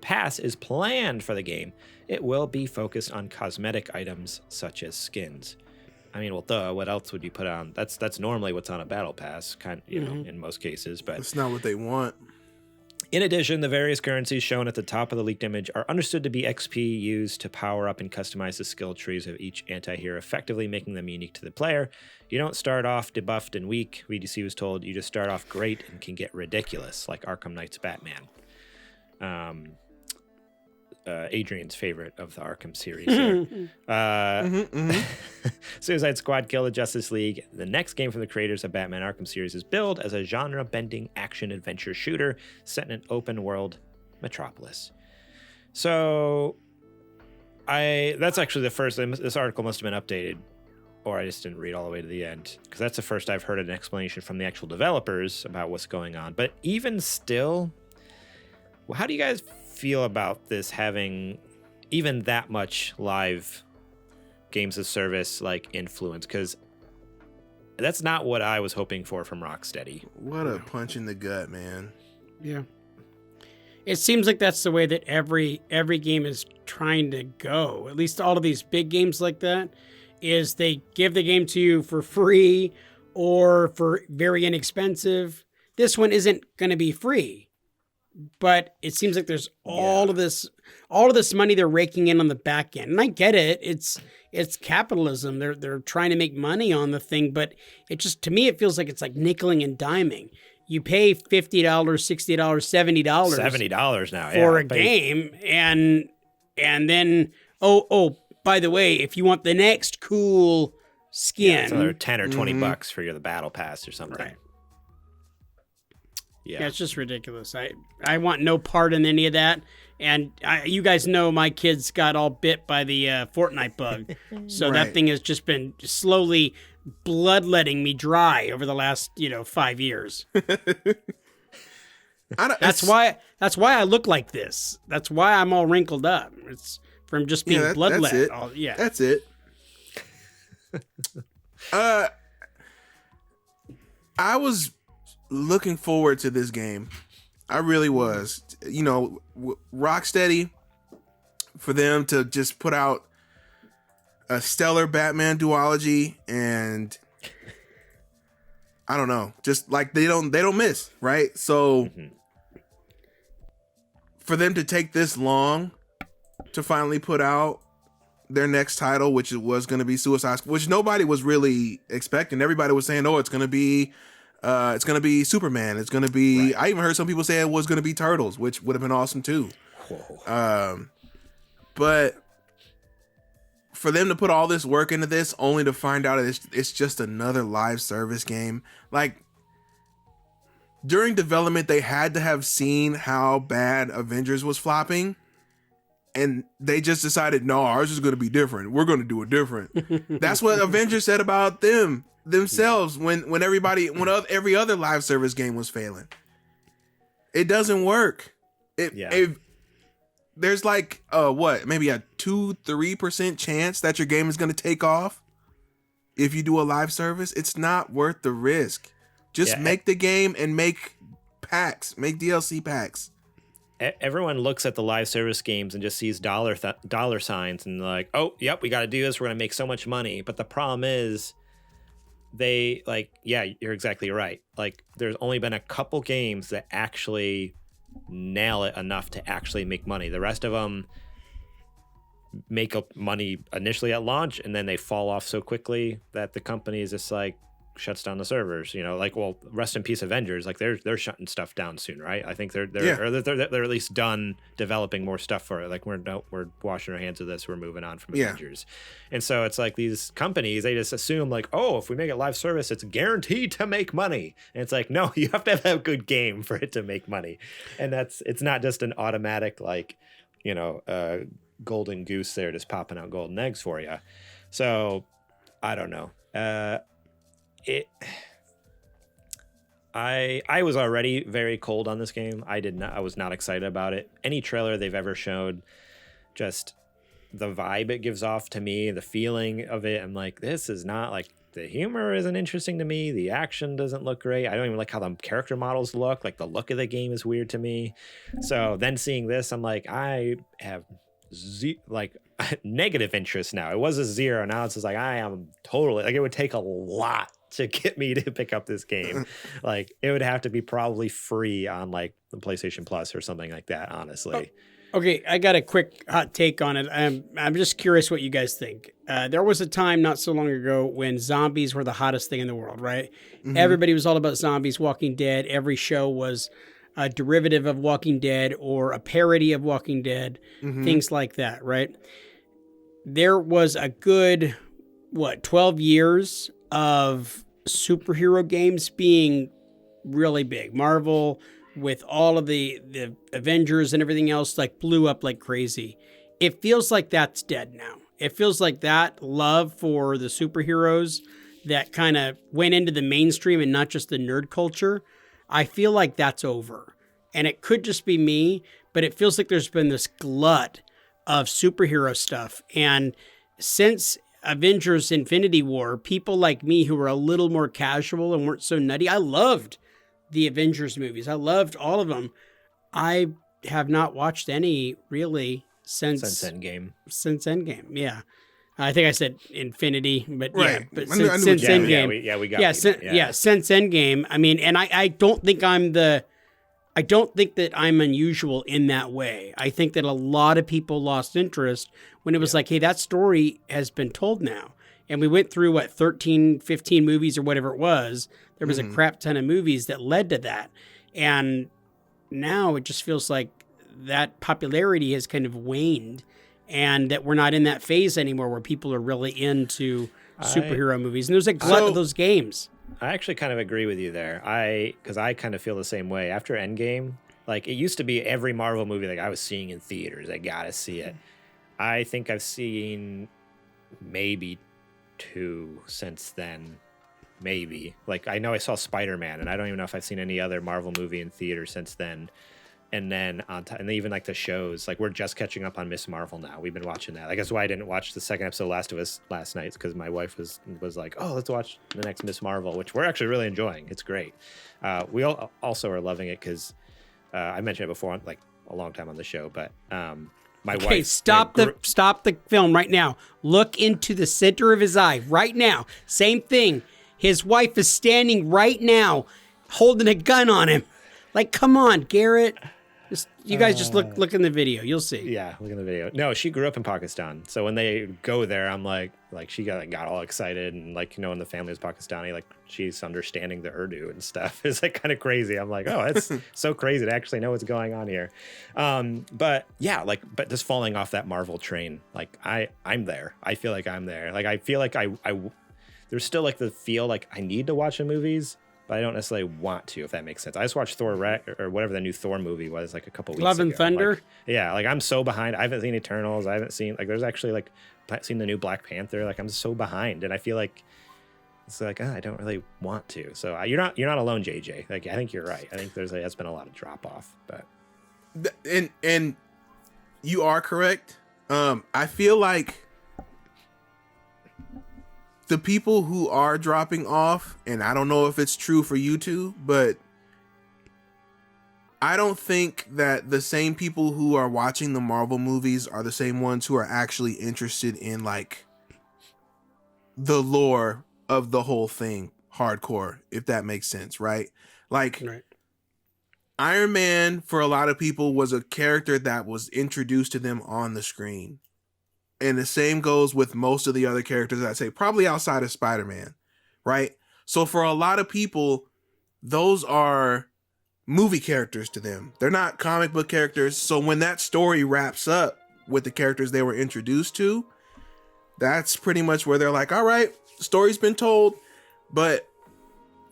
Pass is planned for the game, it will be focused on cosmetic items such as skins. I mean, well, duh, what else would you put on? That's normally what's on a Battle Pass, in most cases, but it's not what they want. In addition, the various currencies shown at the top of the leaked image are understood to be XP used to power up and customize the skill trees of each anti-hero, effectively making them unique to the player. You don't start off debuffed and weak, VDC was told. You just start off great and can get ridiculous, like Arkham Knight's Batman. Adrian's favorite of the Arkham series. Suicide Squad Kill the Justice League. The next game from the creators of Batman Arkham series is billed as a genre-bending action-adventure shooter set in an open-world metropolis. So, that's actually the first. This article must have been updated, or I just didn't read all the way to the end, because that's the first I've heard an explanation from the actual developers about what's going on. But even still, how do you guys feel about this having even that much live games of service like influence? Because that's not what I was hoping for from Rocksteady. What a punch in the gut, man. Yeah. It seems like that's the way that every game is trying to go. At least all of these big games like that is they give the game to you for free or for very inexpensive. This one isn't going to be free. But it seems like there's all of this money they're raking in on the back end. And I get it. It's capitalism. They're trying to make money on the thing, but it just, to me, it feels like it's like nickeling and diming. You pay $50, $60, $70. $70 now for a game, and then by the way, if you want the next cool skin, it's another 10 or 20 bucks for the Battle Pass or something. Right. Yeah, it's just ridiculous. I want no part in any of that. And you guys know my kids got all bit by the Fortnite bug. So that thing has just been slowly bloodletting me dry over the last, 5 years. That's why I look like this. That's why I'm all wrinkled up. It's from just being bloodlet. That's it. I was looking forward to this game. I really was. Rocksteady, for them to just put out a stellar Batman duology, and I don't know, just like they don't miss, right? So for them to take this long to finally put out their next title, which was going to be Suicide Squad, which nobody was really expecting. Everybody was saying, "Oh, it's going to be Superman. It's going to be." Right. I even heard some people say it was going to be Turtles, which would have been awesome too. But for them to put all this work into this, only to find out it's just another live service game. Like, during development, they had to have seen how bad Avengers was flopping, and they just decided, no, ours is going to be different. We're going to do it different. That's what Avengers said about themselves when every other live service game was failing. It doesn't work. There's like maybe a 2-3% chance that your game is going to take off if you do a live service. It's not worth the risk. Just make the game and make packs, make DLC packs. Everyone looks at the live service games and just sees dollar signs and like, oh, yep, we got to do this. We're going to make so much money. But the problem is, you're exactly right. Like, there's only been a couple games that actually nail it enough to actually make money. The rest of them make up money initially at launch, and then they fall off so quickly that the company is just like shuts down the servers. Like, well, rest in peace Avengers. Like they're shutting stuff down soon, right? I think they're at least done developing more stuff for it. Like we're washing our hands of this. We're moving on from Avengers. And so it's like these companies, they just assume like, oh, if we make it live service, it's guaranteed to make money. And it's like, no, you have to have a good game for it to make money. And it's not just an automatic like, golden goose there just popping out golden eggs for you. So I don't know. I was already very cold on this game. I was not excited about it. Any trailer they've ever showed, just the vibe it gives off to me, the feeling of it, I'm like, this is not like, the humor isn't interesting to me. The action doesn't look great. I don't even like how the character models look. Like the look of the game is weird to me. So then seeing this, I'm like, I have negative interest now. It was a 0. Now it's just like, I am totally like, it would take a lot to get me to pick up this game. Like it would have to be probably free on like the PlayStation Plus or something like that, honestly. Okay, I got a quick hot take on it. I'm just curious what you guys think. There was a time not so long ago when zombies were the hottest thing in the world, right? Mm-hmm. Everybody was all about zombies, Walking Dead. Every show was a derivative of Walking Dead or a parody of Walking Dead, things like that, right? There was a good, 12 years of superhero games being really big. Marvel, with all of the Avengers and everything else, like blew up like crazy. It feels like that's dead now. It feels like that love for the superheroes that kind of went into the mainstream and not just the nerd culture, I feel like that's over. And it could just be me, but it feels like there's been this glut of superhero stuff. And since Avengers Infinity War, people like me who were a little more casual and weren't so nutty, I loved the Avengers movies. I loved all of them. I have not watched any really since Endgame. Since Endgame, yeah. I think I said Infinity, but right. Yeah, but since Endgame, we got since Endgame. I mean, and I don't think I don't think that I'm unusual in that way. I think that a lot of people lost interest when it was like, hey, that story has been told now. And we went through, 13, 15 movies or whatever it was. There was a crap ton of movies that led to that. And now it just feels like that popularity has kind of waned and that we're not in that phase anymore where people are really into superhero movies. And there's a glut of those games. I actually kind of agree with you there. Because I kind of feel the same way. After Endgame, like it used to be every Marvel movie like I was seeing in theaters. I gotta see it. I think I've seen maybe 2 since then. Maybe. Like I know I saw Spider-Man, and I don't even know if I've seen any other Marvel movie in theater since then. And then and even like the shows, like we're just catching up on Miss Marvel now. We've been watching that. I guess why I didn't watch the second episode of Last of Us last night is because my wife was like, oh, let's watch the next Miss Marvel, which we're actually really enjoying. It's great. We all also are loving it because I mentioned it before, like a long time on the show, but my wife. Okay, stop the film right now. Look into the center of his eye right now. Same thing. His wife is standing right now, holding a gun on him. Like, come on, Garrett. You guys just look in the video. You'll see. Yeah, look in the video. No, she grew up in Pakistan. So when they go there, I'm like she got all excited. And when the family is Pakistani, like she's understanding the Urdu and stuff. It's like kind of crazy. I'm like, oh, that's so crazy to actually know what's going on here. But yeah, but just falling off that Marvel train, like I'm there. I feel like I'm there. Like I feel like I there's still like the feel like I need to watch the movies, but I don't necessarily want to, if that makes sense. I just watched Thor or whatever the new Thor movie was like a couple weeks ago. Love and Thunder? I'm so behind. I haven't seen Eternals. I haven't seen there's actually seen the new Black Panther. Like I'm so behind, and I feel like it's like I don't really want to. So you're not alone, JJ. Like I think you're right. I think that's been a lot of drop off, but and you are correct. I feel like the people who are dropping off, and I don't know if it's true for you two, but I don't think that the same people who are watching the Marvel movies are the same ones who are actually interested in like the lore of the whole thing hardcore, if that makes sense, right? Like right. Iron Man for a lot of people was a character that was introduced to them on the screen. And the same goes with most of the other characters, I'd say, probably outside of Spider-Man, right? So for a lot of people, those are movie characters to them. They're not comic book characters. So when that story wraps up with the characters they were introduced to, that's pretty much where they're like, all right, story's been told. But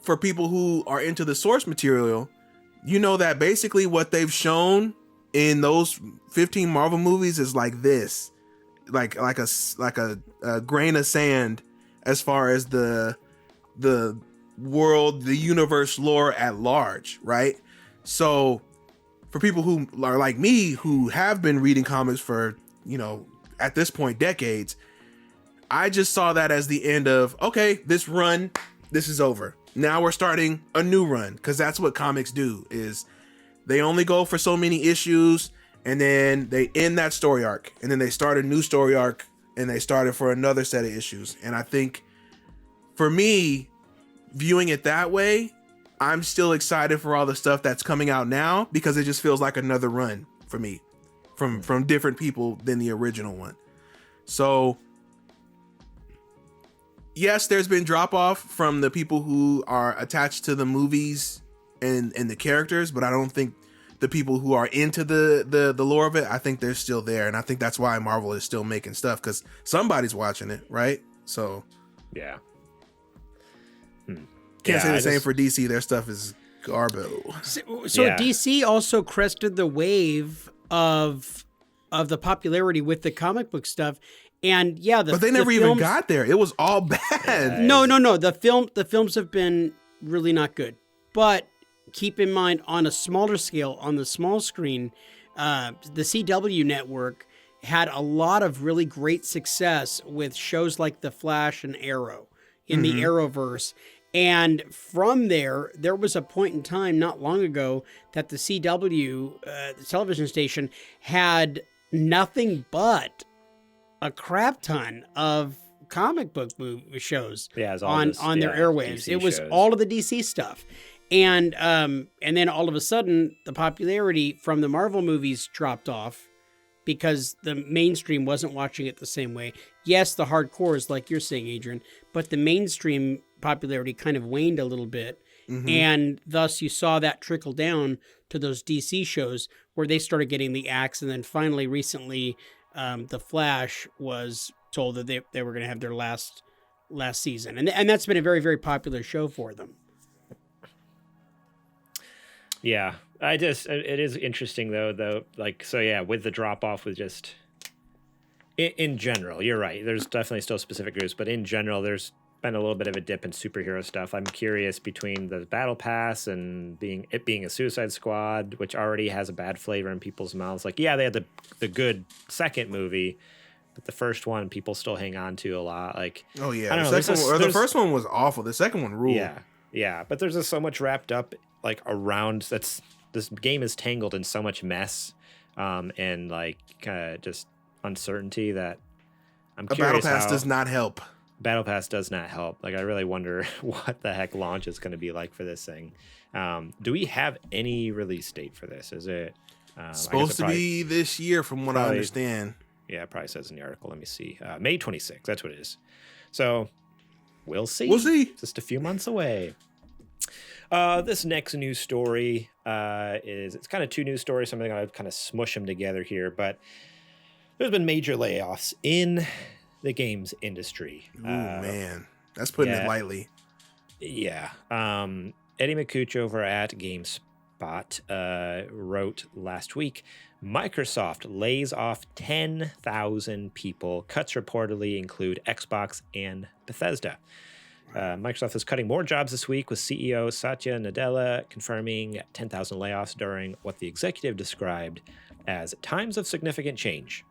for people who are into the source material, you know that basically what they've shown in those 15 Marvel movies is like this, like a grain of sand as far as the world, the universe lore at large, right? So for people who are like me, who have been reading comics for, at this point, decades, I just saw that as the end of, okay, this run, this is over. Now we're starting a new run, because that's what comics do, is they only go for so many issues, and then they end that story arc, and then they start a new story arc, and they start it for another set of issues. And I think, for me, viewing it that way, I'm still excited for all the stuff that's coming out now, because it just feels like another run for me from different people than the original one. So yes, there's been drop off from the people who are attached to the movies and the characters, but I don't think the people who are into the lore of it, I think they're still there. And I think that's why Marvel is still making stuff, because somebody's watching it, right? So yeah. Can't say the same for DC. Their stuff is garbo. So DC also crested the wave of the popularity with the comic book stuff. And but they never even got there. It was all bad. No. The films have been really not good. But keep in mind, on a smaller scale, on the small screen, the CW network had a lot of really great success with shows like The Flash and Arrow in the Arrowverse. And from there was a point in time not long ago that the CW, the television station, had nothing but a crap ton of comic book shows on their airwaves. DC it was shows. All of the DC stuff. And then all of a sudden, the popularity from the Marvel movies dropped off because the mainstream wasn't watching it the same way. Yes, the hardcores, like you're saying, Adrian, but the mainstream popularity kind of waned a little bit. And thus you saw that trickle down to those DC shows where they started getting the axe. And then finally, recently, The Flash was told that they were going to have their last season. And that's been a very, very popular show for them. Yeah, it is interesting though, like, so yeah, with the drop off with just in general, you're right. There's definitely still specific groups, but in general, there's been a little bit of a dip in superhero stuff. I'm curious between the Battle Pass and being a Suicide Squad, which already has a bad flavor in people's mouths. Like, yeah, they had the good second movie, but the first one people still hang on to a lot. Like, oh yeah, the first one was awful. The second one ruled. Yeah, but there's just so much wrapped up like around this game is tangled in so much mess, and like kind of just uncertainty that I'm curious. Battle Pass does not help. Battle Pass does not help. Like, I really wonder what the heck launch is going to be like for this thing. Do we have any release date for this? Is it supposed to be this year, from what I understand? Yeah, it probably says in the article. Let me see. May 26th. That's what it is. So we'll see. Just a few months away. This next news story it's kind of two news stories. So I'm going to kind of smush them together here. But there's been major layoffs in the games industry. Oh man, that's putting it lightly. Yeah. Eddie McCouch over at GameSpot wrote last week, Microsoft lays off 10,000 people. Cuts reportedly include Xbox and Bethesda. Microsoft is cutting more jobs this week, with CEO Satya Nadella confirming 10,000 layoffs during what the executive described as times of significant change.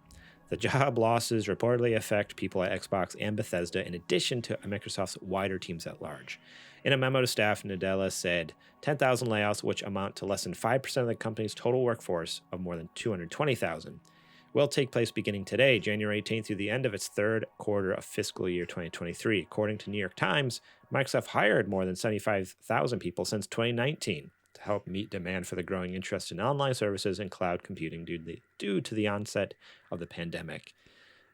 The job losses reportedly affect people at Xbox and Bethesda, in addition to Microsoft's wider teams at large. In a memo to staff, Nadella said 10,000 layoffs, which amount to less than 5% of the company's total workforce of more than 220,000, will take place beginning today, January 18th, through the end of its third quarter of fiscal year 2023. According to New York Times, Microsoft hired more than 75,000 people since 2019 to help meet demand for the growing interest in online services and cloud computing due to the onset of the pandemic.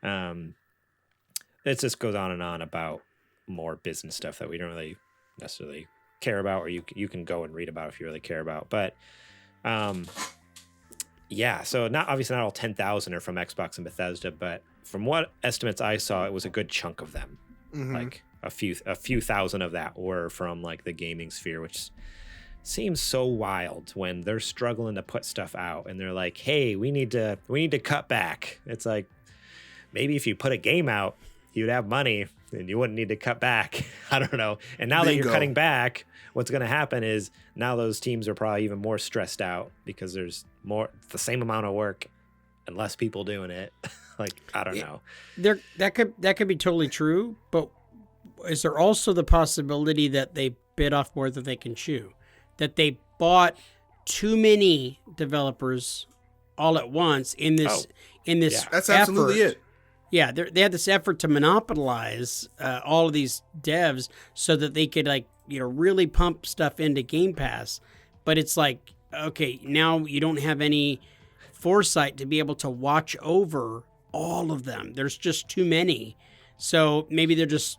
It just goes on and on about more business stuff that we don't really necessarily care about, or you can go and read about if you really care about. But yeah, so not all 10,000 are from Xbox and Bethesda, but from what estimates I saw, it was a good chunk of them. Mm-hmm. Like a few thousand of that were from like the gaming sphere, which seems so wild when they're struggling to put stuff out and they're like, hey, we need to cut back. It's like, maybe if you put a game out, you'd have money and you wouldn't need to cut back. I don't know. And now that you're cutting back, what's going to happen is now those teams are probably even more stressed out because there's the same amount of work and less people doing it. Like, I don't know. That could be totally true, but is there also the possibility that they bit off more than they can chew? That they bought too many developers all at once in this that's absolutely it. Yeah, they had this effort to monopolize all of these devs so that they could really pump stuff into Game Pass. But it's like, okay, now you don't have any foresight to be able to watch over all of them. There's just too many. So maybe they're just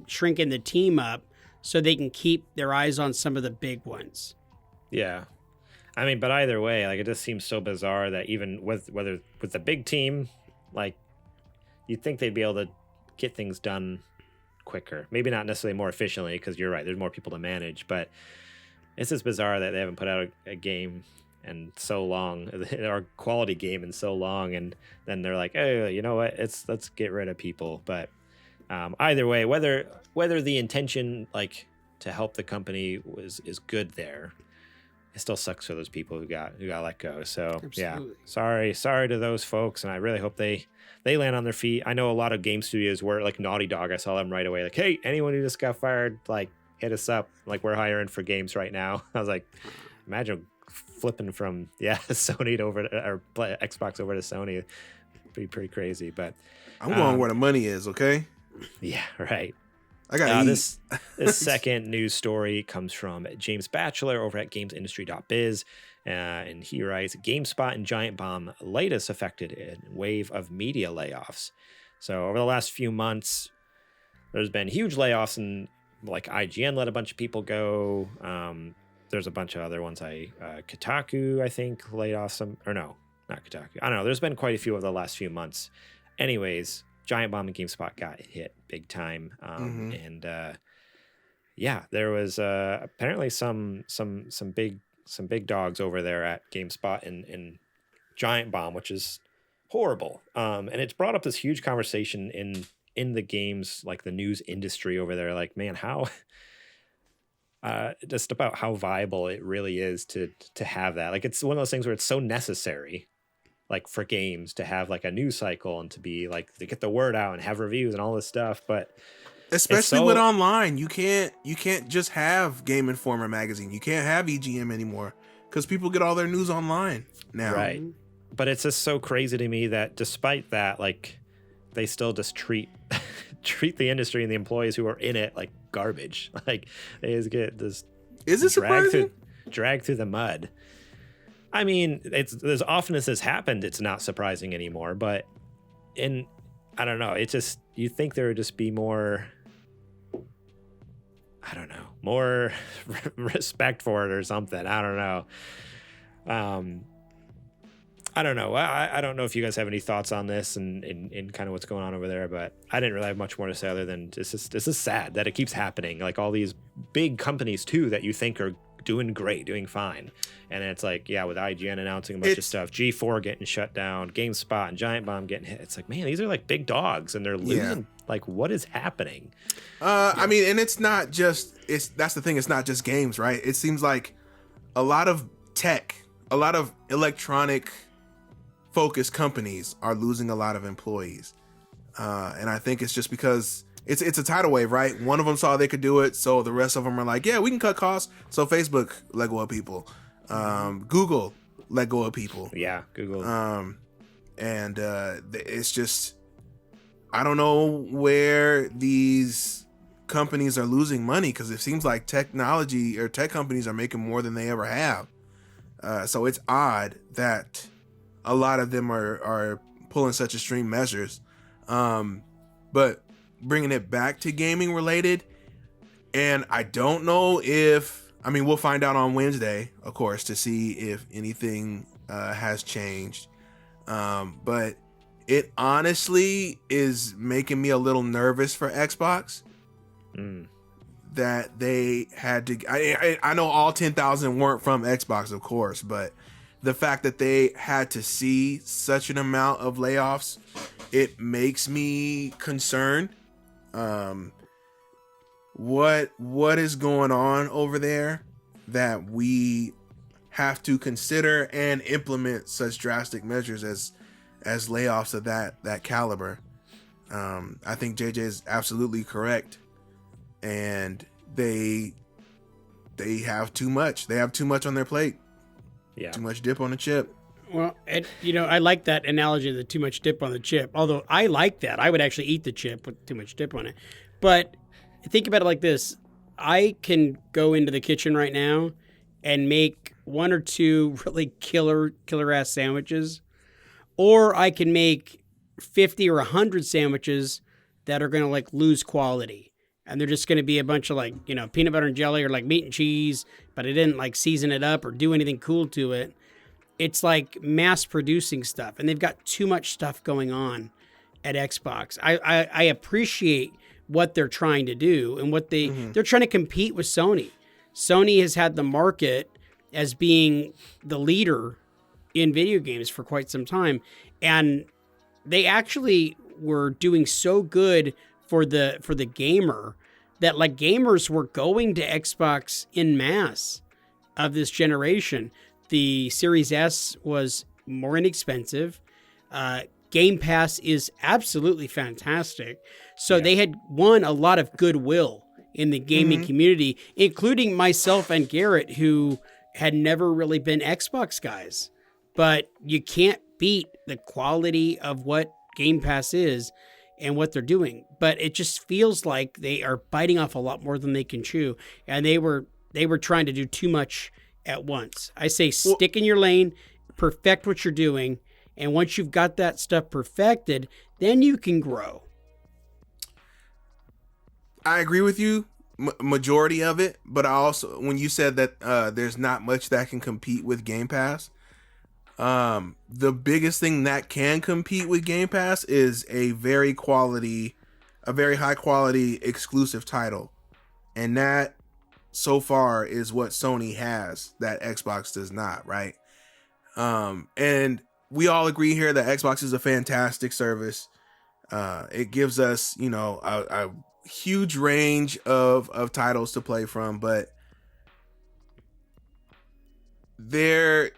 shrinking the team up so they can keep their eyes on some of the big ones. Yeah. I mean, but either way, like, it just seems so bizarre that even with the big team, like, you'd think they'd be able to get things done quicker. Maybe not necessarily more efficiently, because you're right, there's more people to manage, but it's just bizarre that they haven't put out a game in so long, or quality game in so long, and then they're like, oh, you know what, let's get rid of people. But either way, whether the intention, like, to help the company is good there, it still sucks for those people who got let go. So absolutely. Yeah, sorry to those folks, and I really hope they land on their feet. I know a lot of game studios where, like Naughty Dog, I saw them right away, like, hey, anyone who just got fired, like, hit us up, like, we're hiring for games right now. I was like, imagine flipping from Sony or Xbox over to Sony. Be pretty crazy. But I'm going where the money is. Okay. Yeah. Right. I got this second news story comes from James Batchelor over at gamesindustry.biz. And he writes, GameSpot and Giant Bomb latest affected in wave of media layoffs. So over the last few months, there's been huge layoffs, and like IGN let a bunch of people go. There's a bunch of other ones. Kotaku, I think, laid off some, or no, not Kotaku. I don't know. There's been quite a few over the last few months. Anyways, Giant Bomb and GameSpot got hit big time. And there was apparently some big dogs over there at GameSpot and Giant Bomb, which is horrible. And it's brought up this huge conversation in the games, like the news industry over there. Like, man, how just about how viable it really is to have that. Like, it's one of those things where it's so necessary, like, for games to have like a news cycle and to be like, to get the word out and have reviews and all this stuff. But especially with online, you can't just have Game Informer magazine. You can't have EGM anymore because people get all their news online now. Right. But it's just so crazy to me that despite that, like, they still just treat the industry and the employees who are in it like garbage. Like, they just get this. Is it surprising? Dragged through the mud. I mean, it's as often as this happened, it's not surprising anymore. But I don't know. It's just, you think there would just be more, I don't know, more respect for it or something. I don't know. I don't know. I don't know if you guys have any thoughts on this and kind of what's going on over there, but I didn't really have much more to say other than this is sad that it keeps happening. Like, all these big companies too that you think are doing great, doing fine, and it's like, yeah, with IGN announcing a bunch of stuff, G4 getting shut down, GameSpot and Giant Bomb getting hit. It's like, man, these are like big dogs and they're losing. Yeah. Like, what is happening? I mean, and it's not just, that's the thing, it's not just games, right? It seems like a lot of tech, a lot of electronic focused companies are losing a lot of employees. And I think it's just because it's a tidal wave, right? One of them saw they could do it, so the rest of them are like, yeah, we can cut costs. So Facebook let go of people. Google let go of people. Yeah, Google. And it's just, I don't know where these companies are losing money, because it seems like technology or tech companies are making more than they ever have. So it's odd that a lot of them are pulling such extreme measures. But bringing it back to gaming related, and I don't know if, I mean, we'll find out on Wednesday, of course, to see if anything has changed. But it honestly is making me a little nervous for Xbox. That they had to, I know all 10,000 weren't from Xbox, of course, but the fact that they had to see such an amount of layoffs, it makes me concerned. What is going on over there that we have to consider and implement such drastic measures as layoffs of that caliber? I think JJ is absolutely correct, and they have too much. They have too much on their plate. Yeah, too much dip on the chip. Well, I like that analogy of the too much dip on the chip. Although I like that, I would actually eat the chip with too much dip on it. But think about it like this: I can go into the kitchen right now and make one or two really killer ass sandwiches, or I can make 50 or 100 sandwiches that are going to like lose quality. And they're just going to be a bunch of like, peanut butter and jelly or like meat and cheese, but I didn't like season it up or do anything cool to it. It's like mass producing stuff, and they've got too much stuff going on at Xbox. I appreciate what they're trying to do and what they're trying to compete with Sony. Sony has had the market as being the leader in video games for quite some time, and they actually were doing so good for the gamer that like gamers were going to Xbox en masse of this generation. The Series S was more inexpensive. Game Pass is absolutely fantastic. So they had won a lot of goodwill in the gaming community, including myself and Garrett, who had never really been Xbox guys. But you can't beat the quality of what Game Pass is and what they're doing. But it just feels like they are biting off a lot more than they can chew. And they were trying to do too much at once. I say stick in your lane, perfect what you're doing, and once you've got that stuff perfected, then you can grow. I agree with you, majority of it, but I also, when you said that there's not much that can compete with Game Pass, the biggest thing that can compete with Game Pass is a very high quality exclusive title, and that so far is what Sony has that Xbox does not, right? And we all agree here that Xbox is a fantastic service. It gives us, a huge range of titles to play from, but there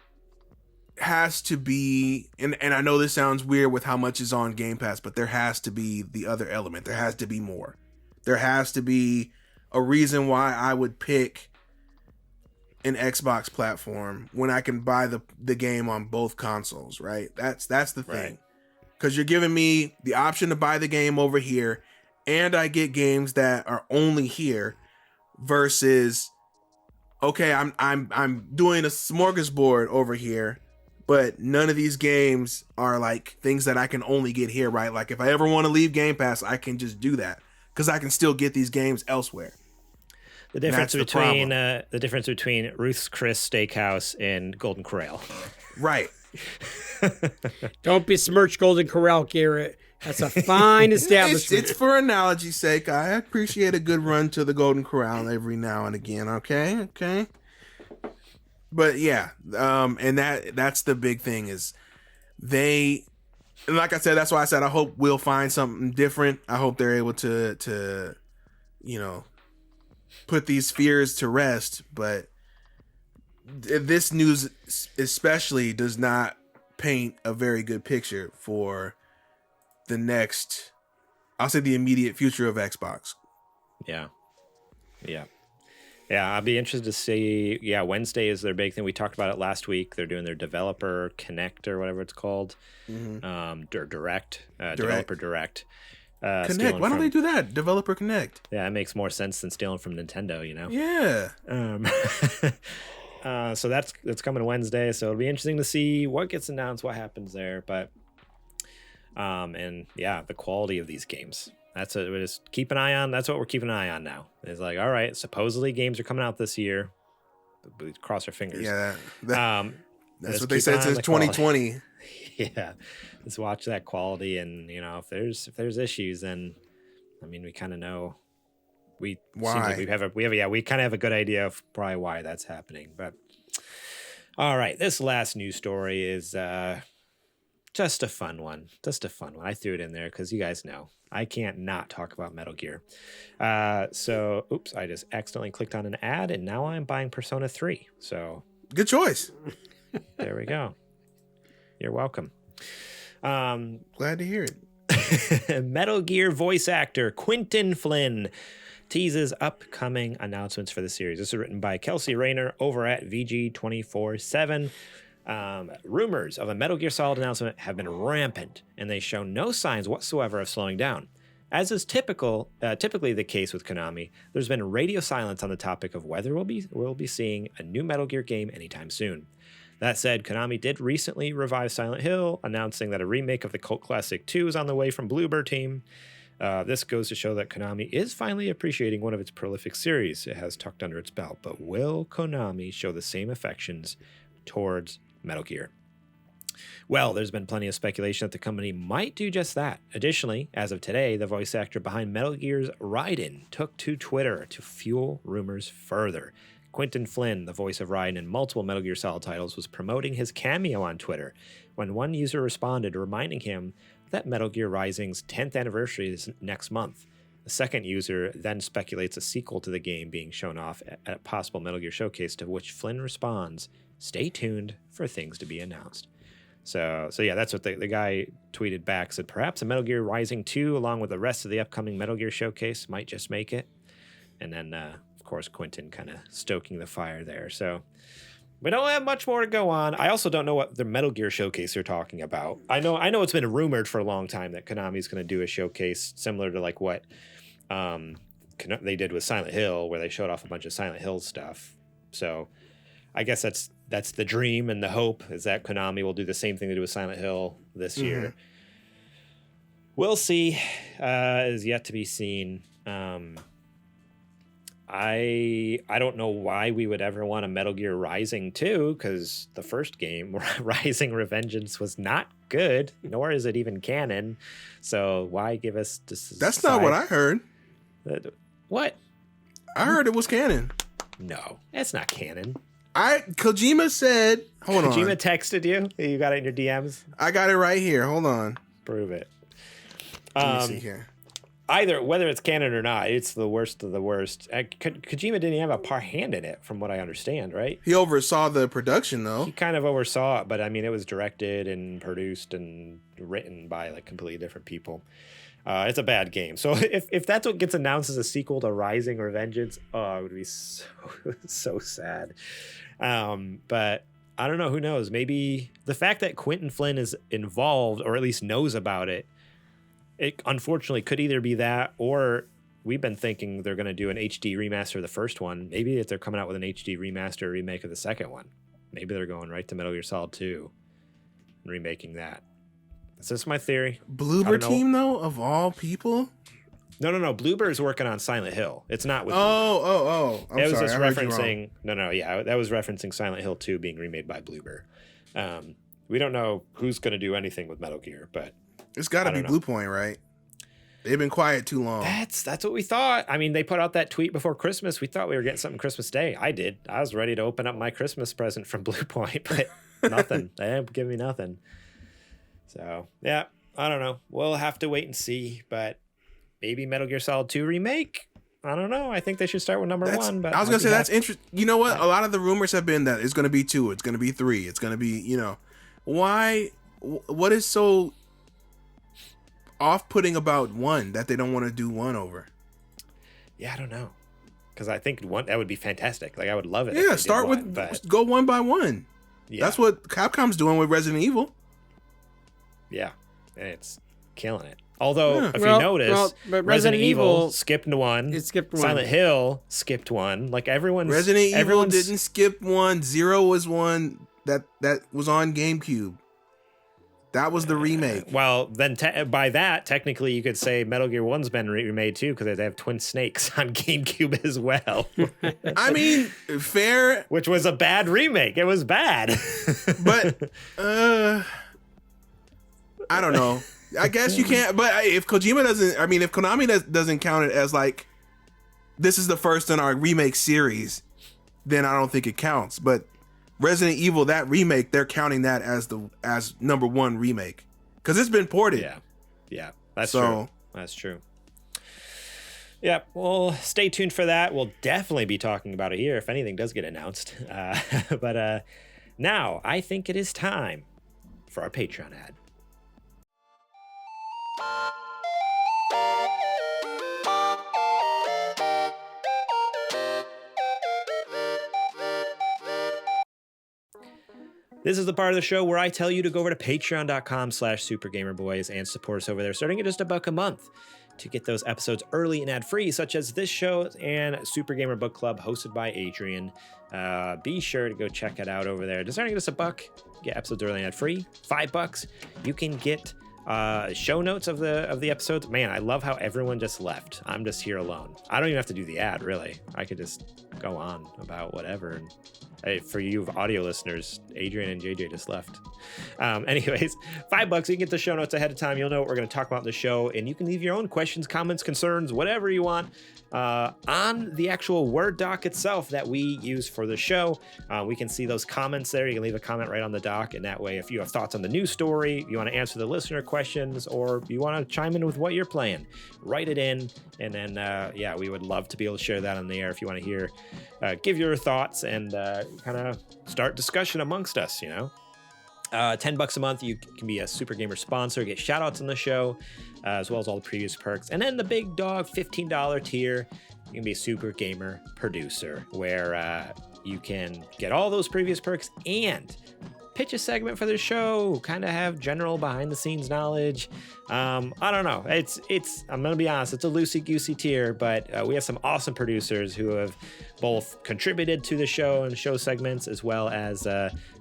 has to be, and I know this sounds weird with how much is on Game Pass, but there has to be the other element. There has to be more. There has to be a reason why I would pick an Xbox platform when I can buy the game on both consoles, right? That's the thing. Because you're giving me the option to buy the game over here, and I get games that are only here, versus, okay, I'm doing a smorgasbord over here, but none of these games are like things that I can only get here, right? Like if I ever want to leave Game Pass, I can just do that because I can still get these games elsewhere. The difference between Ruth's Chris Steakhouse and Golden Corral. Right. Don't besmirch Golden Corral, Garrett. That's a fine establishment. It's for analogy's sake. I appreciate a good run to the Golden Corral every now and again. Okay. But yeah, and that's the big thing is and like I said, that's why I said I hope we'll find something different. I hope they're able to put these fears to rest. But this news especially does not paint a very good picture for the next, I'll say the immediate future of Xbox. Yeah. I'll be interested to see. Yeah, Wednesday is their big thing. We talked about it last week. They're doing their Developer Connect or whatever it's called. Direct. Developer Direct. Connect. Why don't they do that? Developer Connect. Yeah, it makes more sense than stealing from Nintendo, Yeah. So that's coming Wednesday. So it'll be interesting to see what gets announced, what happens there. But And yeah, the quality of these games. That's what we just keep an eye on. That's what we're keeping an eye on now. It's like, all right, supposedly games are coming out this year. We cross our fingers. Yeah, that's what they keep said an eye on since the quality. 2020. Yeah, let's watch that quality, and if there's issues, then I mean, we kind of know. Seems like we kind of have a good idea of probably why that's happening. But all right, this last news story is just a fun one. I threw it in there because you guys know I can't not talk about Metal Gear. So, oops, I just accidentally clicked on an ad, and now I'm buying Persona 3. So, good choice. There we go. You're welcome. Glad to hear it. Metal Gear voice actor Quentin Flynn teases upcoming announcements for the series. This is written by Kelsey Rayner over at VG247. Rumors of a Metal Gear Solid announcement have been rampant, and they show no signs whatsoever of slowing down. As is typically the case with Konami, there's been radio silence on the topic of whether we'll be seeing a new Metal Gear game anytime soon. That said, Konami did recently revive Silent Hill, announcing that a remake of the cult classic 2 is on the way from Bloober Team. This goes to show that Konami is finally appreciating one of its prolific series it has tucked under its belt, but will Konami show the same affections towards Metal Gear? Well, there's been plenty of speculation that the company might do just that. Additionally, as of today, the voice actor behind Metal Gear's Raiden took to Twitter to fuel rumors further. Quentin Flynn, the voice of Raiden in multiple Metal Gear Solid titles, was promoting his cameo on Twitter when one user responded reminding him that Metal Gear Rising's 10th anniversary is next month. The second user then speculates a sequel to the game being shown off at a possible Metal Gear showcase, to which Flynn responds, "Stay tuned for things to be announced." So yeah, that's what the guy tweeted back, said perhaps a Metal Gear Rising 2 along with the rest of the upcoming Metal Gear showcase might just make it. And then, of course, Quentin kind of stoking the fire there. So we don't have much more to go on. I also don't know what the Metal Gear showcase they're talking about. I know it's been rumored for a long time that Konami's going to do a showcase similar to like what they did with Silent Hill, where they showed off a bunch of Silent Hill stuff. So I guess that's the dream and the hope, is that Konami will do the same thing they did with Silent Hill this year. We'll see. Is yet to be seen. I don't know why we would ever want a Metal Gear Rising 2, because the first game, Rising Revengeance, was not good, nor is it even canon. So why give us this? That's not what I heard. What? I heard it was canon. No, it's not canon. Kojima said, hold on. Kojima texted you? You got it in your DMs? I got it right here. Hold on. Prove it. Let me see here. Either, whether it's canon or not, it's the worst of the worst. Kojima didn't have a hand in it, from what I understand, right? He oversaw the production, though. He kind of oversaw it, but I mean, it was directed and produced and written by like completely different people. It's a bad game. So if that's what gets announced as a sequel to Rising Revengeance, it would be so sad. But I don't know. Who knows? Maybe the fact that Quentin Flynn is involved, or at least knows about it, it unfortunately could either be that, or we've been thinking they're going to do an HD remaster of the first one. Maybe if they're coming out with an HD remaster remake of the second one, maybe they're going right to Metal Gear Solid 2 and remaking that. That's just my theory. Bloober Team, though, of all people? No. Bloober is working on Silent Hill. It's not with. Oh. I'm it was sorry. just I heard referencing. No. Yeah, that was referencing Silent Hill 2 being remade by Bloober. We don't know who's going to do anything with Metal Gear, but it's got to be Blue Point, right? They've been quiet too long. That's what we thought. I mean, they put out that tweet before Christmas. We thought we were getting something Christmas Day. I did. I was ready to open up my Christmas present from Blue Point, but nothing. They didn't give me nothing. So, yeah, I don't know. We'll have to wait and see, but maybe Metal Gear Solid 2 remake? I don't know. I think they should start with number 1. But I was going to say, that's interesting. You know what? A lot of the rumors have been that it's going to be 2. It's going to be 3. It's going to be, why? What is so off-putting about 1 that they don't want to do 1 over? Yeah, I don't know. Because I think that would be fantastic. Like, I would love it. Yeah, start go 1 by 1. Yeah. That's what Capcom's doing with Resident Evil. Yeah, and it's killing it. Although, if you notice, Resident Evil skipped 1. It skipped 1. Silent Hill skipped 1. Like, Resident Evil didn't skip 1. 0 was 1 that was on GameCube. That was the remake. Well, then by that, technically, you could say Metal Gear 1's been remade too, because they have Twin Snakes on GameCube as well. I mean, fair. Which was a bad remake. It was bad. But, I don't know. I guess you can't. But if Kojima doesn't, I mean, if Konami doesn't count it as like, this is the first in our remake series, then I don't think it counts. But Resident Evil, that remake, they're counting that as number one remake because it's been ported. Yeah, that's true. That's true. Yeah, well, stay tuned for that. We'll definitely be talking about it here if anything does get announced. But now I think it is time for our Patreon ad. This is the part of the show where I tell you to go over to patreon.com/supergamerboys and support us over there, starting at just $1 a month to get those episodes early and ad-free, such as this show and Super Gamer Book Club hosted by Adrian. Be sure to go check it out over there. Just starting at just $1, get episodes early and ad-free. $5, you can get show notes of the episodes. Man, I love how everyone just left. I'm just here alone. I don't even have to do the ad, really. I could just go on about whatever. And hey, for you audio listeners, Adrian and JJ just left. Anyways, $5, you can get the show notes ahead of time. You'll know what we're going to talk about in the show, and you can leave your own questions, comments, concerns, whatever you want on the actual Word doc itself that we use for the show. We can see those comments there. You can leave a comment right on the doc, and that way, if you have thoughts on the news story, you want to answer the listener questions, or you want to chime in with what you're playing, write it in, and then, yeah, we would love to be able to share that on the air if you want to hear, give your thoughts and kind of start discussion amongst us, you know. $10 a month, you can be a Super Gamer sponsor, get shout outs on the show, as well as all the previous perks. And then the big dog $15 tier, you can be a Super Gamer producer, where you can get all those previous perks and pitch a segment for the show, kind of have general behind the scenes knowledge. I don't know. It's I'm going to be honest, it's a loosey-goosey tier, but we have some awesome producers who have both contributed to the show and show segments, as well as,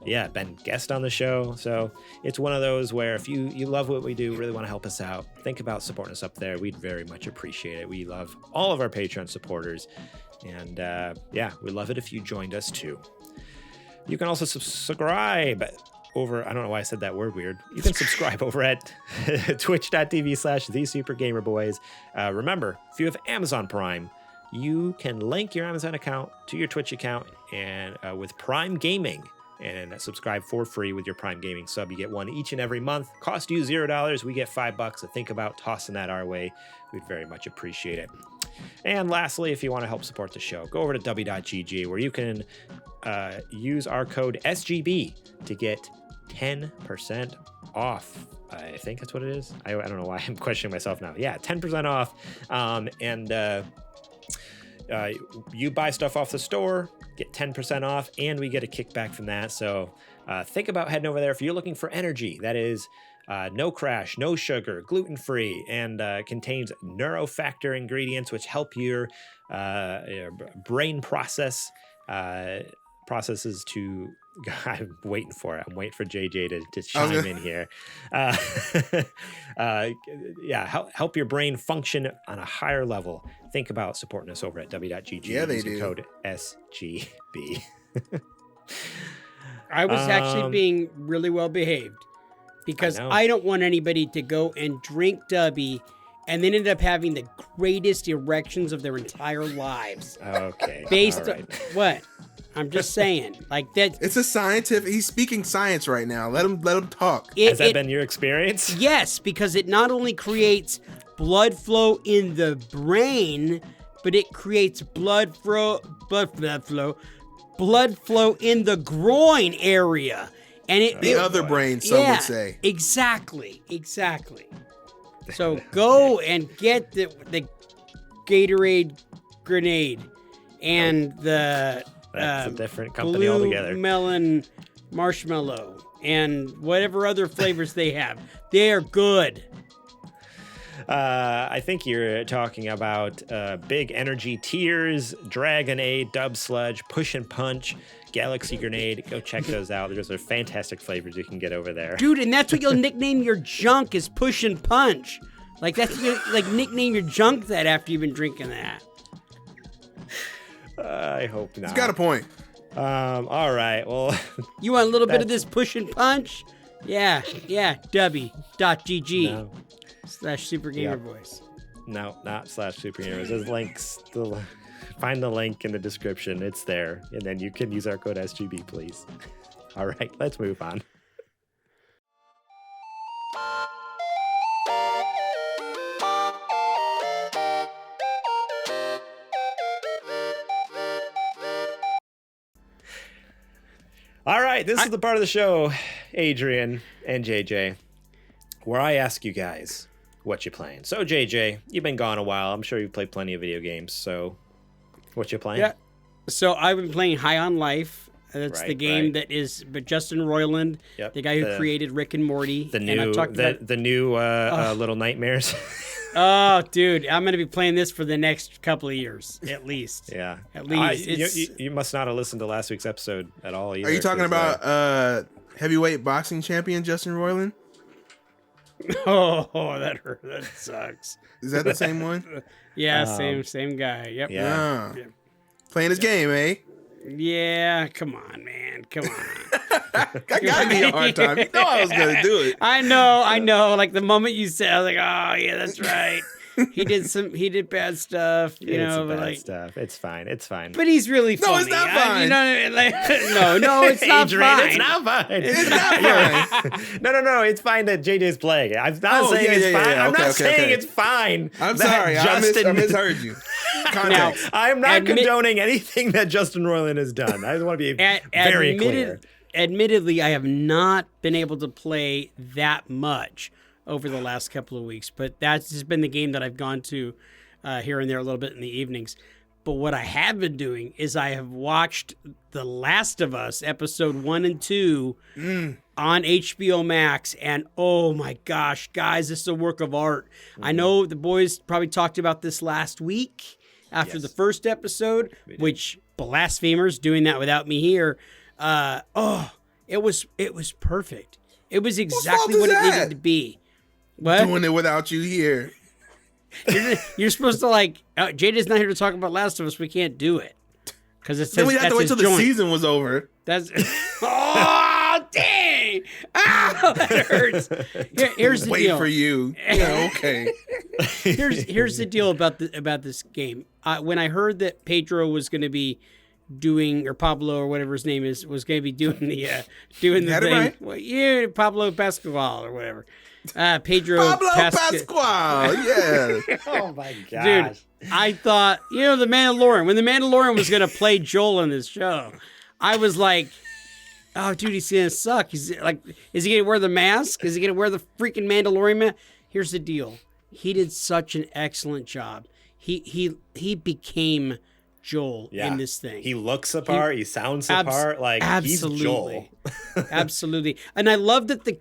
been guest on the show. So it's one of those where if you love what we do, really want to help us out, think about supporting us up there. We'd very much appreciate it. We love all of our Patreon supporters. And we'd love it if you joined us too. You can also subscribe over, I don't know why I said that word weird. You can subscribe over at twitch.tv/thesupergamerboys. Remember, if you have Amazon Prime, you can link your Amazon account to your Twitch account and with Prime Gaming and subscribe for free with your Prime Gaming sub. You get one each and every month. Cost you $0. We get $5. So think about tossing that our way. We'd very much appreciate it. And lastly, if you want to help support the show, go over to w.gg where you can use our code SGB to get 10% off. I think that's what it is. I don't know why I'm questioning myself now. Yeah, 10% off. You buy stuff off the store, get 10% off, and we get a kickback from that. So think about heading over there if you're looking for energy. That is no crash, no sugar, gluten-free, and contains neurofactor ingredients which help your brain processes to. I'm waiting for it. I'm waiting for JJ to chime in here. Help your brain function on a higher level. Think about supporting us over at w.gg. Yeah, they do. Code SGB. I was actually being really well behaved because I don't want anybody to go and drink Dubby and then end up having the greatest erections of their entire lives. Okay. Based on what? I'm just saying, like that. It's a scientific. He's speaking science right now. Let him talk. Has that been your experience? Yes, because it not only creates blood flow in the brain, but it creates blood flow in the groin area, and the other brain. Some would say exactly. So go and get the Gatorade grenade and the. That's a different company blue altogether. Melon marshmallow and whatever other flavors they have. They are good. I think you're talking about big energy tiers, Dragonade, Dub Sludge, Push and Punch, Galaxy Grenade. Go check those out. Those are fantastic flavors you can get over there. Dude, and that's what you'll nickname your junk is Push and Punch. Like, that's like nickname your junk that after you've been drinking that. I hope not. He's got a point. All right. Well, you want a little bit of this Push and Punch? Yeah. W.gg / Super Gamer Voice. No, not / Super Gamers. There's links. Find the link in the description. It's there. And then you can use our code SGB, please. All right. Let's move on. All right, this is the part of the show, Adrian and JJ, where I ask you guys what you playing. So, JJ, you've been gone a while. I'm sure you've played plenty of video games. So, what you playing? Yeah. So, I've been playing High on Life. That's the game that is Justin Roiland, the guy who created Rick and Morty. The new Little Nightmares. Oh, dude, I'm going to be playing this for the next couple of years, at least. Yeah. At least. You must not have listened to last week's episode at all either. Are you talking about heavyweight boxing champion Justin Roiland? Oh, that hurt. That sucks. Is that the same one? Yeah, same guy. Yep. Yeah. Playing his game, eh? Yeah, come on, man. Come on. That gotta be a hard time. You know I was gonna do it. I know. Like the moment you said, I was like, oh yeah, that's right. He did bad stuff, stuff. It's fine. But he's really funny. No, it's not fine. No, it's not Adrian, fine. It's not fine. It's not fine. No. It's fine that JJ's playing. I'm not saying it's fine. Yeah. I'm not saying it's fine. I'm sorry. I misheard you. Now, I'm not condoning anything that Justin Roiland has done. I just want to be very clear. Admittedly, I have not been able to play that much over the last couple of weeks, but that's just been the game that I've gone to here and there a little bit in the evenings. But what I have been doing is I have watched The Last of Us episode 1 and 2 on HBO Max, and oh my gosh, guys, this is a work of art. I know the boys probably talked about this last week after the first episode, which blasphemers doing that without me here. It was perfect. It was exactly what it needed to be. What? Doing it without you here. You're supposed to Jada's not here to talk about Last of Us. We can't do it because it's. Then we have to wait till the season was over. That's. Oh dang! Ow, that hurts. Here's the deal. Wait for you. Yeah, okay. Here's the deal about this game. When I heard that Pedro was going to be doing, or Pablo or whatever his name is, was going to be doing the thing. Right? Well, Pablo Pascual or whatever. Pedro Pablo Pascual. Yeah. Oh my gosh. Dude, I thought, the Mandalorian. When the Mandalorian was going to play Joel in this show, I was like, oh, dude, he's going to suck. He's like, is he going to wear the mask? Is he going to wear the freaking Mandalorian mask? Here's the deal. He did such an excellent job. He became Joel in this thing. He looks apart. He sounds apart. Like absolutely. He's Joel. Absolutely. And I love that the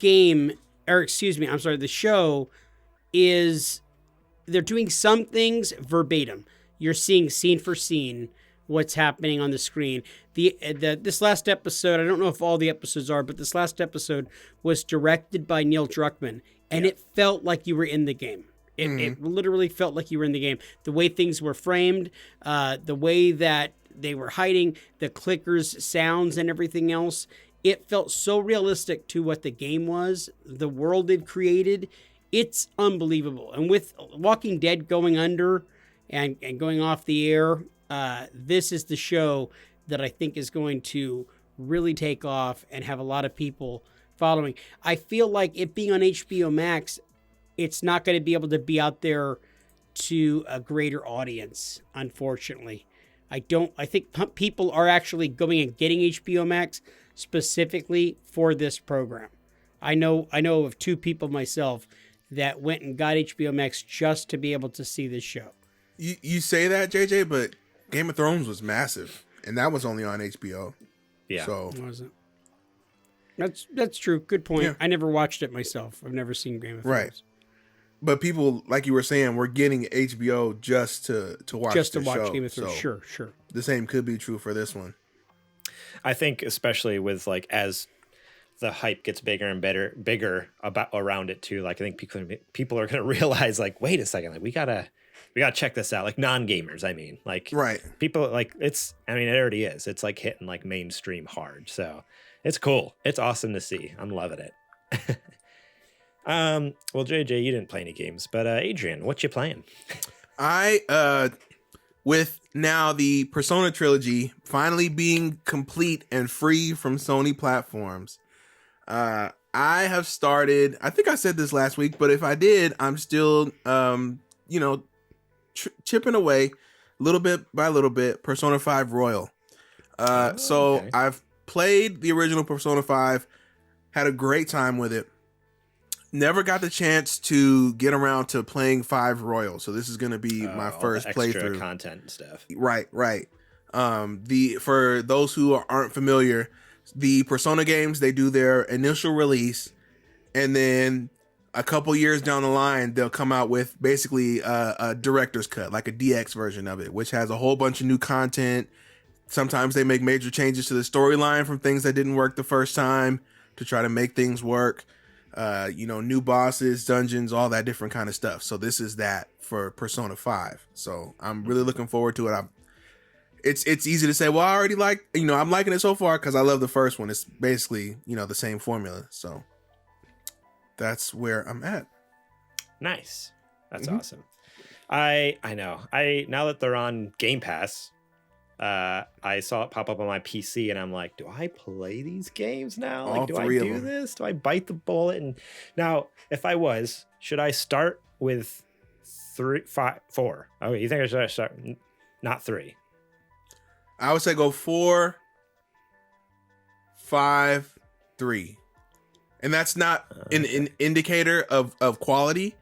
show is, they're doing some things verbatim. You're seeing scene for scene what's happening on the screen. This last episode, I don't know if all the episodes are, but this last episode was directed by Neil Druckmann, and it felt like you were in the game. It literally felt like you were in the game. The way things were framed, the way that they were hiding, the clickers, sounds, and everything else. It felt so realistic to what the game was, the world they've created. It's unbelievable. And with Walking Dead going under and going off the air, this is the show that I think is going to really take off and have a lot of people following. I feel like it being on HBO Max, it's not going to be able to be out there to a greater audience, unfortunately. I think people are actually going and getting HBO Max specifically for this program. I know of two people myself that went and got HBO Max just to be able to see this show. You say that, JJ, but Game of Thrones was massive, and that was only on HBO. Yeah. So was it? That's true. Good point. Yeah. I never watched it myself. I've never seen Game of Thrones. Right. But people, like you were saying, were getting HBO just to watch the show. Game of Thrones. So Sure. the same could be true for this one. I think especially with like as the hype gets bigger and bigger about around it too. Like I think people are going to realize like, wait a second, like we gotta check this out. Like non-gamers, I mean, like Right. people like it already is. It's like hitting like mainstream hard. So it's cool. It's awesome to see. I'm loving it. Well, JJ, you didn't play any games, but Adrian, what you playing? I with now the Persona trilogy finally being complete and free from Sony platforms. I have started, I think I said this last week, but if I did, I'm still, chipping away little bit by little bit, Persona 5 Royal. So I've played the original Persona 5, had a great time with it. Never got the chance to get around to playing 5 Royal. So this is going to be my first playthrough. Content and stuff. Right. For those who aren't familiar, the Persona games, they do their initial release, and then a couple years down the line, they'll come out with basically a director's cut, like a DX version of it, which has a whole bunch of new content. Sometimes they make major changes to the storyline from things that didn't work the first time to try to make things work. New bosses, dungeons, all that different kind of stuff. So this is that for Persona 5. So I'm really looking forward to it. It's easy to say, well, I already I'm liking it so far because I love the first one. It's basically, the same formula. So that's where I'm at. Nice. That's awesome. I know. Now that they're on Game Pass, I saw it pop up on my PC and I'm like, do I play these games now? Like, do I do this? Do I bite the bullet? And now, if I was, should I start with 3, 5, 4? Oh, you think I should start? Not 3. I would say go 4, 5, 3. And that's not an indicator of quality.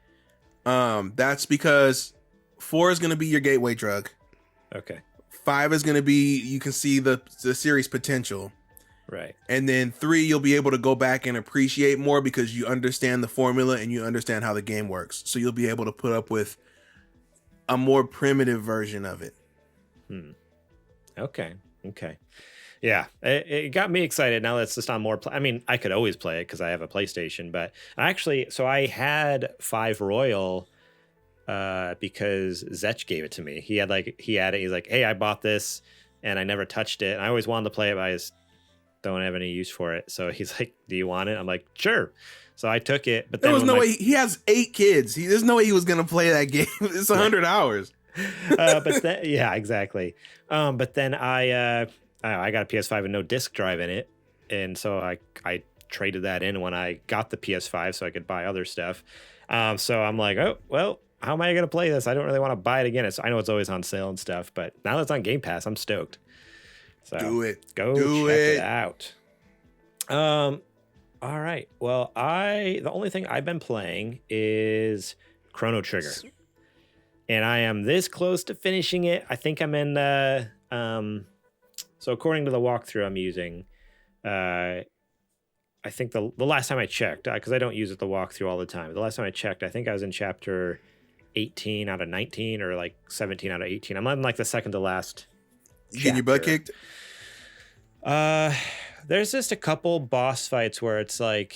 That's because 4 is going to be your gateway drug. Okay. 5 is going to be, you can see the series potential. Right. And then 3, you'll be able to go back and appreciate more because you understand the formula and you understand how the game works. So you'll be able to put up with a more primitive version of it. Okay. Yeah, it got me excited. Now that's just on more. I mean, I could always play it because I have a PlayStation, but I had 5 Royal because Zetch gave it to me. He had it. He's like, hey, I bought this and I never touched it. And I always wanted to play it, but I just don't have any use for it. So he's like, do you want it? I'm like, sure. So I took it, but then there was no way. He has 8 kids. There's no way he was gonna play that game. It's 100 hours. But then, yeah, exactly. But then I got a PS5 with no disc drive in it, and so I traded that in when I got the PS5 so I could buy other stuff. So I'm like, oh well, how am I gonna play this? I don't really want to buy it again. I know it's always on sale and stuff, but now that it's on Game Pass, I'm stoked. So do it. Go check it out. All right. Well, the only thing I've been playing is Chrono Trigger. And I am this close to finishing it. I think I'm in so according to the walkthrough I'm using, I think the last time I checked, because I don't use it the walkthrough all the time. The last time I checked, I think I was in chapter 18 out of 19 or like 17 out of 18. I'm on like the second to last. You getting your butt kicked? There's just a couple boss fights where it's like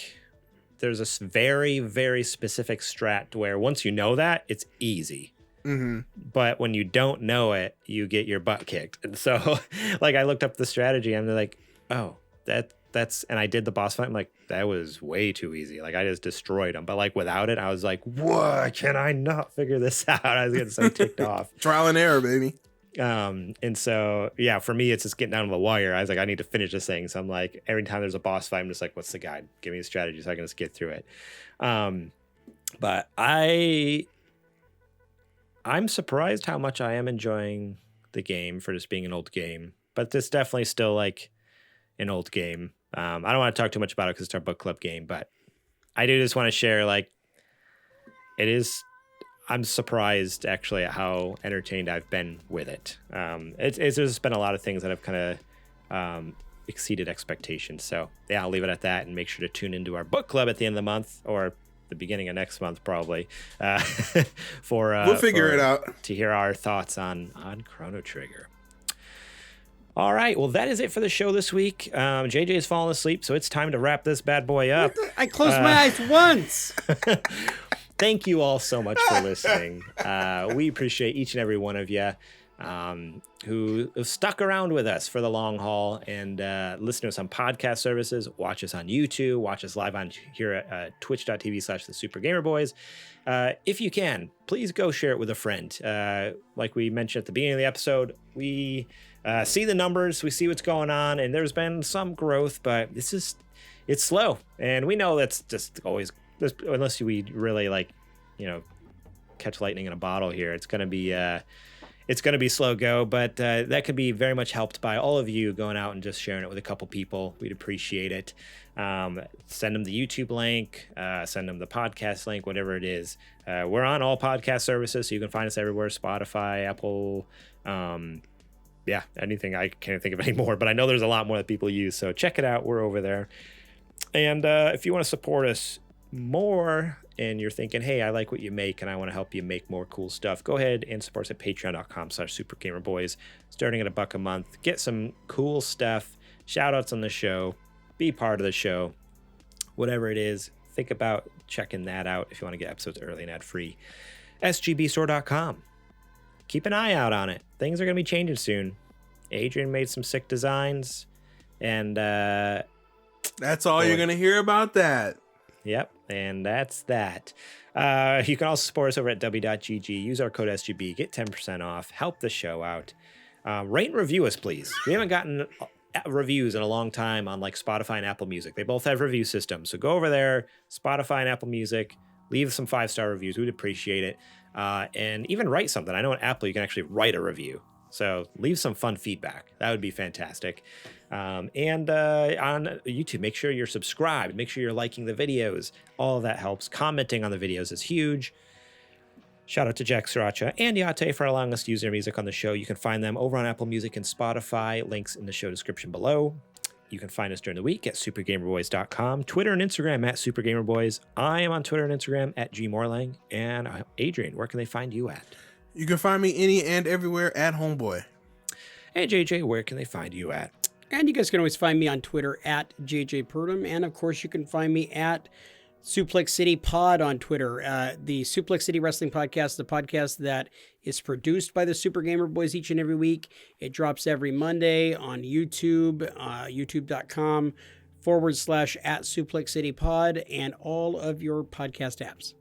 there's this very, very specific strat where once you know that, it's easy. Mm-hmm. But when you don't know it, you get your butt kicked. And so like I looked up the strategy and they're like, oh, that's and I did the boss fight. I'm like, that was way too easy. Like I just destroyed them. But like without it, I was like, what? Can I not figure this out? I was getting so ticked off. Trial and error, baby. And so yeah, for me it's just getting down to the wire. I was like, I need to finish this thing. So I'm like, every time there's a boss fight, I'm just like, what's the guide? Give me a strategy so I can just get through it. But I'm surprised how much I am enjoying the game for just being an old game, but it's definitely still like an old game. I don't want to talk too much about it because it's our book club game, but I do just want to share like I'm surprised actually at how entertained I've been with it. There's been a lot of things that have kind of exceeded expectations. So yeah, I'll leave it at that and make sure to tune into our book club at the end of the month or the beginning of next month probably we'll figure it out to hear our thoughts on Chrono Trigger. All right. Well, that is it for the show this week. JJ's fallen asleep, so it's time to wrap this bad boy up. I closed my eyes once. Thank you all so much for listening. We appreciate each and every one of you who stuck around with us for the long haul and listen to us on podcast services, watch us on YouTube, watch us live on here at twitch.tv/the Super Gamer Boys. If you can, please go share it with a friend. Like we mentioned at the beginning of the episode, we see the numbers, we see what's going on, and there's been some growth, but it's slow. And we know that's just always, unless we really catch lightning in a bottle here, it's going to be slow go, but that could be very much helped by all of you going out and just sharing it with a couple people. We'd appreciate it. Send them the YouTube link, send them the podcast link, whatever it is. We're on all podcast services, so you can find us everywhere: Spotify, Apple, anything. I can't think of any more, but I know there's a lot more that people use, so check it out. We're over there. And if you want to support us more and you're thinking, hey, I like what you make and I want to help you make more cool stuff, go ahead and support us at patreon.com/supergamerboys. Starting at $1 a month, get some cool stuff, shout outs on the show, be part of the show, whatever it is. Think about checking that out if you want to get episodes early and ad free. sgbstore.com. Keep an eye out on it. Things are going to be changing soon. Adrian made some sick designs, and that's all you're going to hear about that. Yep, and that's that. You can also support us over at w.gg. Use our code SGB. Get 10% off. Help the show out. Rate and review us, please. We haven't gotten reviews in a long time on Spotify and Apple Music. They both have review systems. So go over there, Spotify and Apple Music. Leave some 5-star reviews. We'd appreciate it. And even write something. I know on Apple you can actually write a review. So leave some fun feedback. That would be fantastic. And on YouTube, make sure you're subscribed. Make sure you're liking the videos. All of that helps. Commenting on the videos is huge. Shout out to Jack Sriracha and Yate for allowing us to use their music on the show. You can find them over on Apple Music and Spotify. Links in the show description below. You can find us during the week at supergamerboys.com, Twitter and Instagram at supergamerboys. I am on Twitter and Instagram at gmorlang. And Adrian, where can they find you at? You can find me any and everywhere at Homeboy. And JJ, where can they find you at? And you guys can always find me on Twitter at JJ Purdom. And of course, you can find me at Suplex City Pod on Twitter. The Suplex City Wrestling Podcast, the podcast that is produced by the Super Gamer Boys each and every week. It drops every Monday on YouTube, youtube.com/at Suplex City Pod, and all of your podcast apps.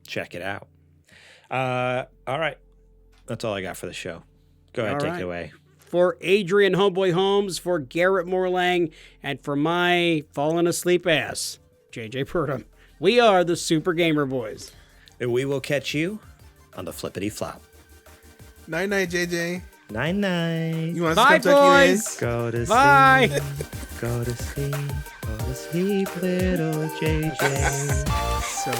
Check it out. All right. That's all I got for the show. Go ahead, take it away. For Adrian Homeboy Holmes, for Garrett Morlang, and for my fallen asleep ass, JJ Purdom, we are the Super Gamer Boys. And we will catch you on the flippity flop. Night-night, JJ. Night-night. You want Bye, to come boys. Go to sleep. Bye. Go to sleep. Go to sleep, little JJ. So...